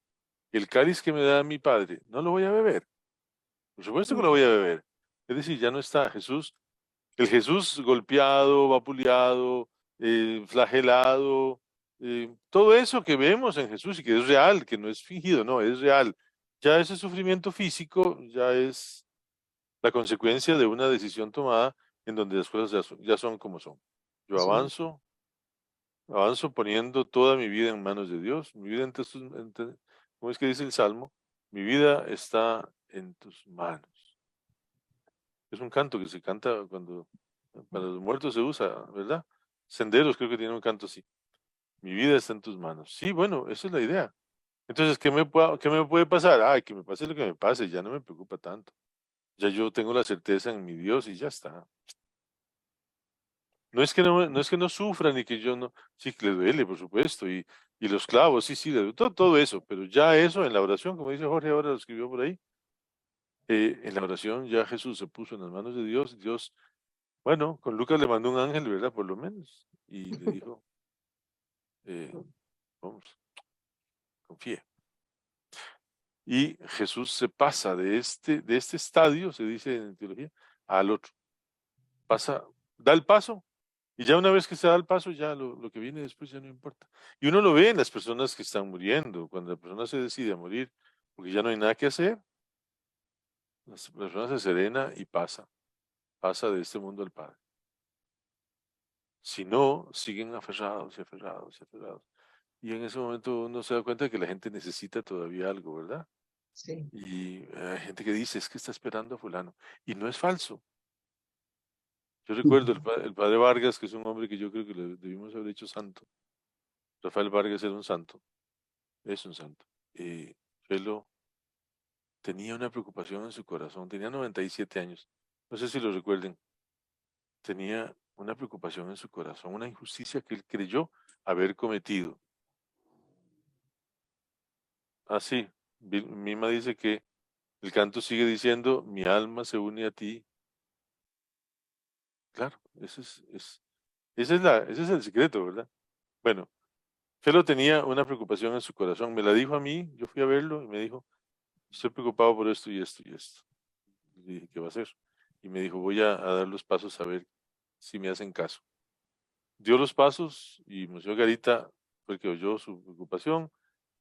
S1: El cáliz que me da mi Padre, no lo voy a beber. Por supuesto que lo voy a beber. Es decir, ya no está Jesús, el Jesús golpeado, vapuleado, flagelado, todo eso que vemos en Jesús y que es real, que no es fingido, no, es real. Ya ese sufrimiento físico ya es la consecuencia de una decisión tomada en donde las cosas ya son como son. Yo
S7: Sí,
S1: avanzo poniendo toda mi vida en manos de Dios, mi vida ¿cómo es que dice el Salmo? Mi vida está en tus manos. Es un canto que se canta cuando para los muertos se usa, ¿verdad? Senderos creo que tiene un canto así. Mi vida está en tus manos. Sí, bueno, esa es la idea. Entonces, qué me puede pasar? Ay, que me pase lo que me pase, ya no me preocupa tanto. Ya yo tengo la certeza en mi Dios y ya está. No es que no sufra ni que yo no, sí que le duele, por supuesto, y los clavos, sí, sí, todo eso, pero ya eso en la oración, como dice Jorge ahora lo escribió por ahí, en la oración ya Jesús se puso en las manos de Dios, Dios, bueno, con Lucas le mandó un ángel, ¿verdad? Por lo menos, y le dijo, eh, vamos, confía. Y Jesús se pasa de este estadio, se dice en teología, al otro. Pasa, da el paso, y ya una vez que se da el paso, ya lo que viene después ya no importa. Y uno lo ve en las personas que están muriendo, cuando la persona se decide a morir, porque ya no hay nada que hacer, la persona se serena y pasa de este mundo al Padre. Si no, siguen aferrados y aferrados y aferrados. Y en ese momento uno se da cuenta de que la gente necesita todavía algo, ¿verdad?
S7: sí.
S1: Y hay gente que dice, es que está esperando a fulano. Y no es falso. Yo recuerdo el padre Vargas, que es un hombre que yo creo que le debimos haber hecho santo. Rafael Vargas era un santo, es un santo. Felo tenía una preocupación en su corazón, tenía 97 años. No sé si lo recuerden. Tenía una preocupación en su corazón, una injusticia que él creyó haber cometido. Así, Mima dice que el canto sigue diciendo, mi alma se une a ti. Claro, ese es el secreto, ¿verdad? Bueno, Felo tenía una preocupación en su corazón, me la dijo a mí, yo fui a verlo y me dijo, estoy preocupado por esto y esto y esto. Le dije, ¿qué va a hacer? Y me dijo, voy a dar los pasos a ver si me hacen caso. Dio los pasos y Monseñor Garita fue el que oyó su preocupación,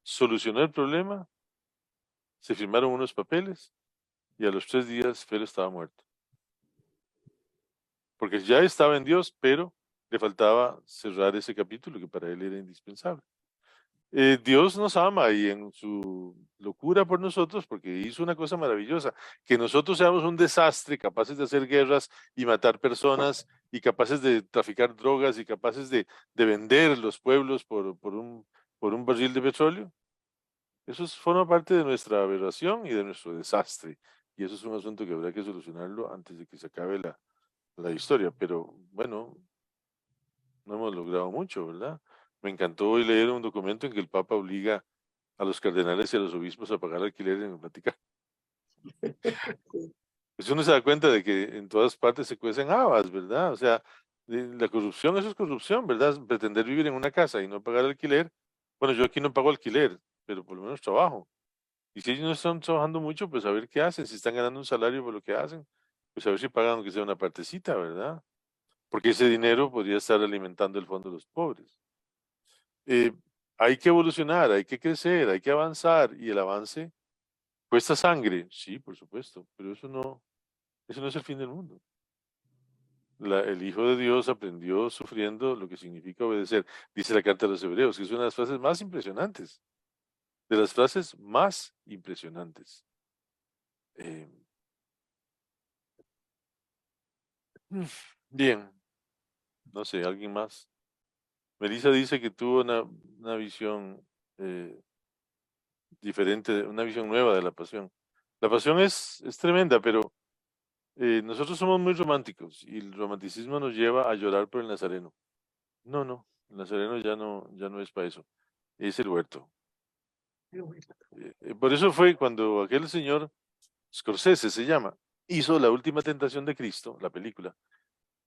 S1: solucionó el problema, se firmaron unos papeles y a los 3 días Felo estaba muerto. Porque ya estaba en Dios, pero le faltaba cerrar ese capítulo que para él era indispensable. Dios nos ama y en su locura por nosotros, porque hizo una cosa maravillosa, que nosotros seamos un desastre, capaces de hacer guerras y matar personas, y capaces de traficar drogas y capaces de vender los pueblos por un barril de petróleo. Forma parte de nuestra aberración y de nuestro desastre. Y eso es un asunto que habrá que solucionarlo antes de que se acabe la historia. Pero bueno, no hemos logrado mucho, ¿verdad? Me encantó hoy leer un documento en que el Papa obliga a los cardenales y a los obispos a pagar alquiler en el Vaticano. Pues uno se da cuenta de que en todas partes se cuecen habas, ¿verdad? O sea, la corrupción, eso es corrupción, ¿verdad? Pretender vivir en una casa y no pagar alquiler. Bueno, yo aquí no pago alquiler, pero por lo menos trabajo. Y si ellos no están trabajando mucho, pues a ver qué hacen. Si están ganando un salario por lo que hacen, pues a ver si pagan aunque sea una partecita, ¿verdad? Porque ese dinero podría estar alimentando el fondo de los pobres. Eh, hay que evolucionar, hay que crecer, hay que avanzar y el avance cuesta sangre, sí, por supuesto, pero eso no es el fin del mundo. El Hijo de Dios aprendió sufriendo lo que significa obedecer, dice la carta de los Hebreos, que es una de las frases más impresionantes, de las frases más impresionantes. Eh, Bien, no sé, ¿alguien más? Melissa dice que tuvo una visión diferente, una visión nueva de la pasión. La pasión es tremenda, pero nosotros somos muy románticos y el romanticismo nos lleva a llorar por el Nazareno. No, no, el Nazareno ya no es para eso, es el huerto.
S7: Pero bueno,
S1: Por eso fue cuando aquel señor, Scorsese se llama, hizo La Última Tentación de Cristo, la película,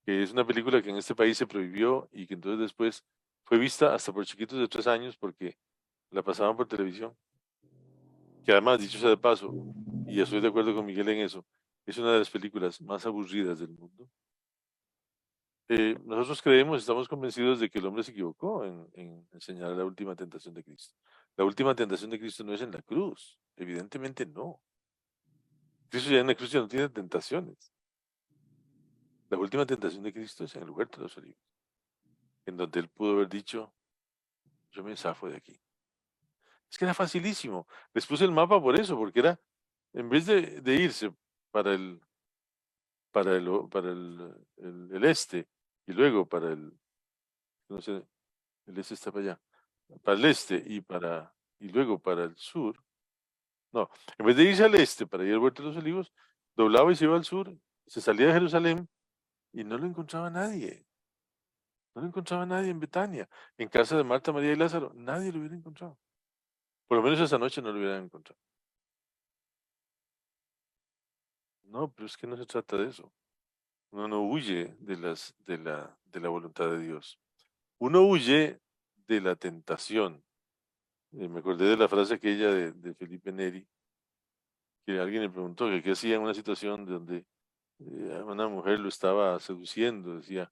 S1: que es una película que en este país se prohibió y que entonces después fue vista hasta por chiquitos de 3 años porque la pasaban por televisión. Que además, dicho sea de paso, y estoy de acuerdo con Miguel en eso, es una de las películas más aburridas del mundo. Nosotros creemos, estamos convencidos de que el hombre se equivocó en enseñar la última tentación de Cristo. La última tentación de Cristo no es en la cruz, evidentemente no. Cristo ya en la cruz ya no tiene tentaciones. La última tentación de Cristo es en el huerto de los olivos, en donde él pudo haber dicho, yo me zafo de aquí. Es que era facilísimo. Les puse el mapa por eso, porque era, en vez de irse para el este y luego no sé, el este está para allá, para el este y luego para el sur. No, en vez de irse al este para ir al Huerto de los Olivos, doblaba y se iba al sur, se salía de Jerusalén y no lo encontraba nadie. No lo encontraba nadie en Betania, en casa de Marta, María y Lázaro. Nadie lo hubiera encontrado. Por lo menos esa noche no lo hubieran encontrado. No, pero es que no se trata de eso. Uno no huye de la voluntad de Dios. Uno huye de la tentación. Me acordé de la frase aquella de Felipe Neri, que alguien le preguntó que qué hacía en una situación donde una mujer lo estaba seduciendo, decía,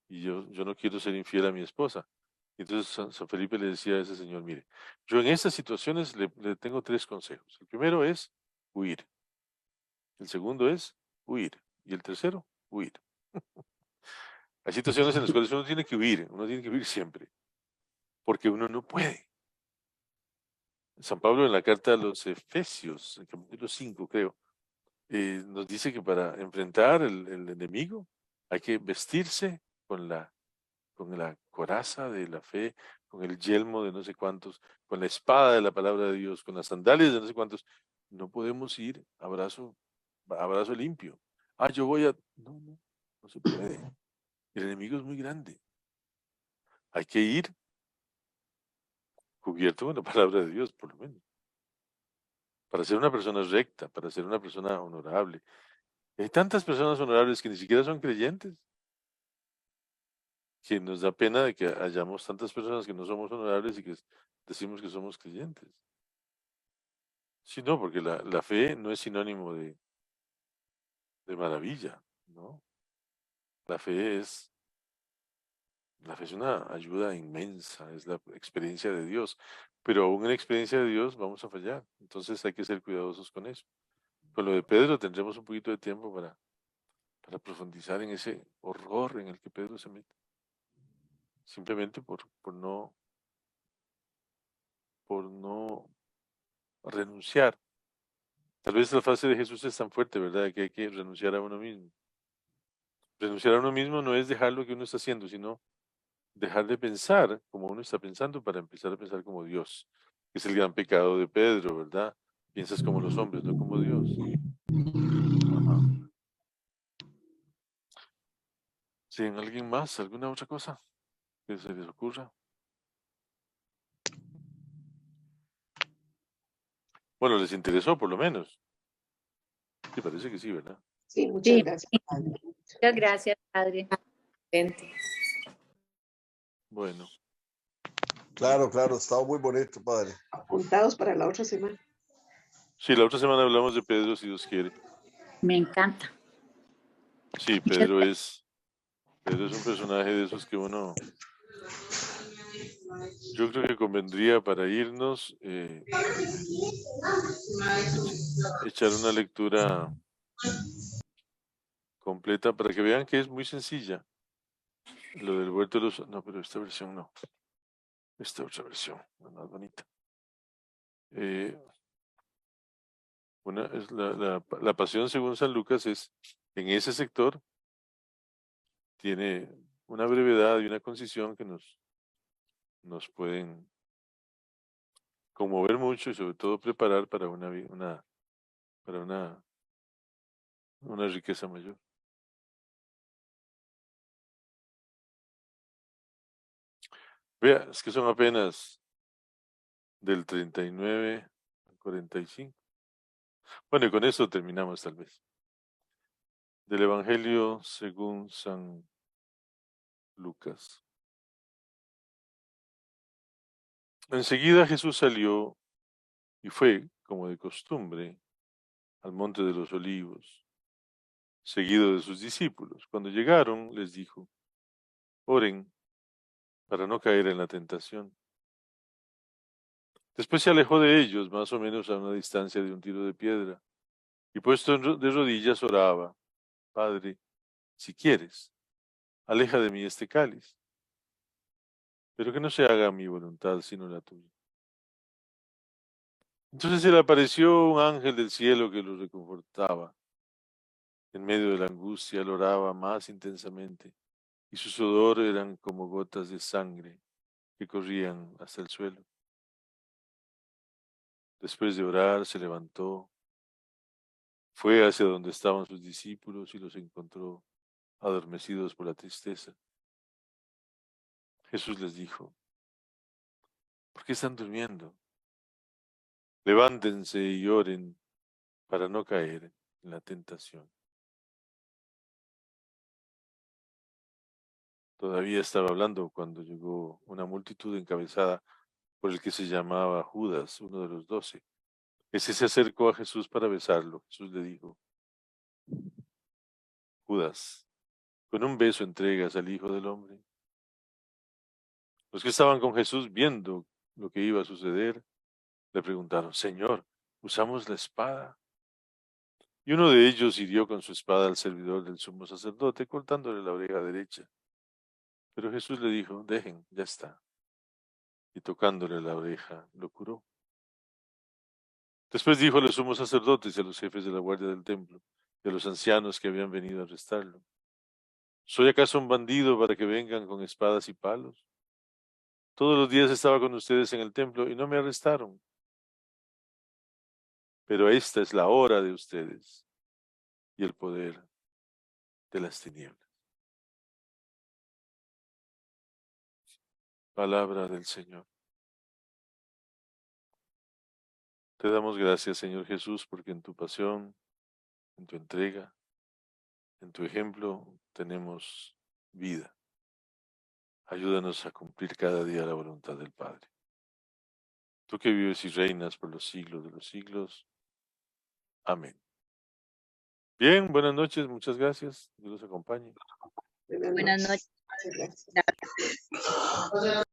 S1: y yo no quiero ser infiel a mi esposa. Y entonces San Felipe le decía a ese señor, mire, yo en estas situaciones le tengo 3 consejos. El primero es huir, el segundo es huir, y el tercero, huir. Hay situaciones en las cuales uno tiene que huir siempre, porque uno no puede. San Pablo en la carta a los Efesios, en capítulo 5, creo, nos dice que para enfrentar el enemigo hay que vestirse con la coraza de la fe, con el yelmo de no sé cuántos, con la espada de la palabra de Dios, con las sandalias de no sé cuántos. No podemos ir a brazo limpio. Yo voy a... No, no, no se puede. El enemigo es muy grande. Hay que ir cubierto con la palabra de Dios, por lo menos, para ser una persona recta, para ser una persona honorable. Hay tantas personas honorables que ni siquiera son creyentes, que nos da pena de que hayamos tantas personas que no somos honorables y que decimos que somos creyentes. Sí, no, porque la fe no es sinónimo de maravilla, ¿no? La fe es, la fe es una ayuda inmensa, es la experiencia de Dios, pero aún en la experiencia de Dios vamos a fallar, entonces hay que ser cuidadosos con eso. Con lo de Pedro tendremos un poquito de tiempo para profundizar en ese horror en el que Pedro se mete, simplemente por no renunciar. Tal vez la frase de Jesús es tan fuerte, ¿verdad? Que hay que renunciar a uno mismo. Renunciar a uno mismo no es dejar lo que uno está haciendo, sino dejar de pensar como uno está pensando para empezar a pensar como Dios, que es el gran pecado de Pedro, ¿verdad? Piensas como los hombres, no como Dios. Ajá. ¿Sí, alguien más? ¿Alguna otra cosa que se les ocurra? Bueno, les interesó por lo menos. Sí, parece que sí, ¿verdad?
S7: sí, muchas
S3: Sí,
S7: gracias, padre.
S3: muchas gracias, padre. Excelente.
S1: Bueno,
S5: Claro, claro, estaba muy bonito, padre.
S7: Apuntados para la otra semana.
S1: sí, la otra semana hablamos de Pedro, si Dios quiere.
S3: Me encanta.
S1: Sí,
S3: Muchas
S1: Pedro es un personaje de esos que yo creo que convendría para irnos echar una lectura completa para que vean que es muy sencilla. Lo del huerto de los... No, pero esta versión no. Esta otra versión, la más bonita. La pasión según San Lucas es en ese sector tiene una brevedad y una concisión que nos pueden conmover mucho y sobre todo preparar para para una riqueza mayor. Vea, es que son apenas del 39 al 45. Bueno, y con eso terminamos tal vez. Del Evangelio según San Lucas. Enseguida Jesús salió y fue, como de costumbre, al monte de los olivos, seguido de sus discípulos. Cuando llegaron, les dijo, oren para no caer en la tentación. Después se alejó de ellos, más o menos a una distancia de un tiro de piedra, y puesto de rodillas oraba, Padre, si quieres, aleja de mí este cáliz, pero que no se haga mi voluntad sino la tuya. Entonces se le apareció un ángel del cielo que lo reconfortaba. En medio de la angustia, él oraba más intensamente, y su sudor eran como gotas de sangre que corrían hasta el suelo. Después de orar, se levantó, fue hacia donde estaban sus discípulos y los encontró adormecidos por la tristeza. Jesús les dijo, ¿por qué están durmiendo? Levántense y oren para no caer en la tentación. Todavía estaba hablando cuando llegó una multitud encabezada por el que se llamaba Judas, uno de los 12. Ese se acercó a Jesús para besarlo. Jesús le dijo, Judas, con un beso entregas al Hijo del Hombre. Los que estaban con Jesús viendo lo que iba a suceder, le preguntaron, Señor, ¿usamos la espada? Y uno de ellos hirió con su espada al servidor del sumo sacerdote, cortándole la oreja derecha. Pero Jesús le dijo, dejen, ya está. Y tocándole la oreja, lo curó. Después dijo a los sumos sacerdotes y a los jefes de la guardia del templo y a los ancianos que habían venido a arrestarlo, ¿soy acaso un bandido para que vengan con espadas y palos? Todos los días estaba con ustedes en el templo y no me arrestaron. Pero esta es la hora de ustedes y el poder de las tinieblas. Palabra del Señor. Te damos gracias, Señor Jesús, porque en tu pasión, en tu entrega, en tu ejemplo, tenemos vida. Ayúdanos a cumplir cada día la voluntad del Padre. Tú que vives y reinas por los siglos de los siglos. Amén. Bien, buenas noches, muchas gracias. Dios los acompañe.
S7: Buenas
S3: Buenas
S7: noches.
S3: noches.
S7: Muchas gracias.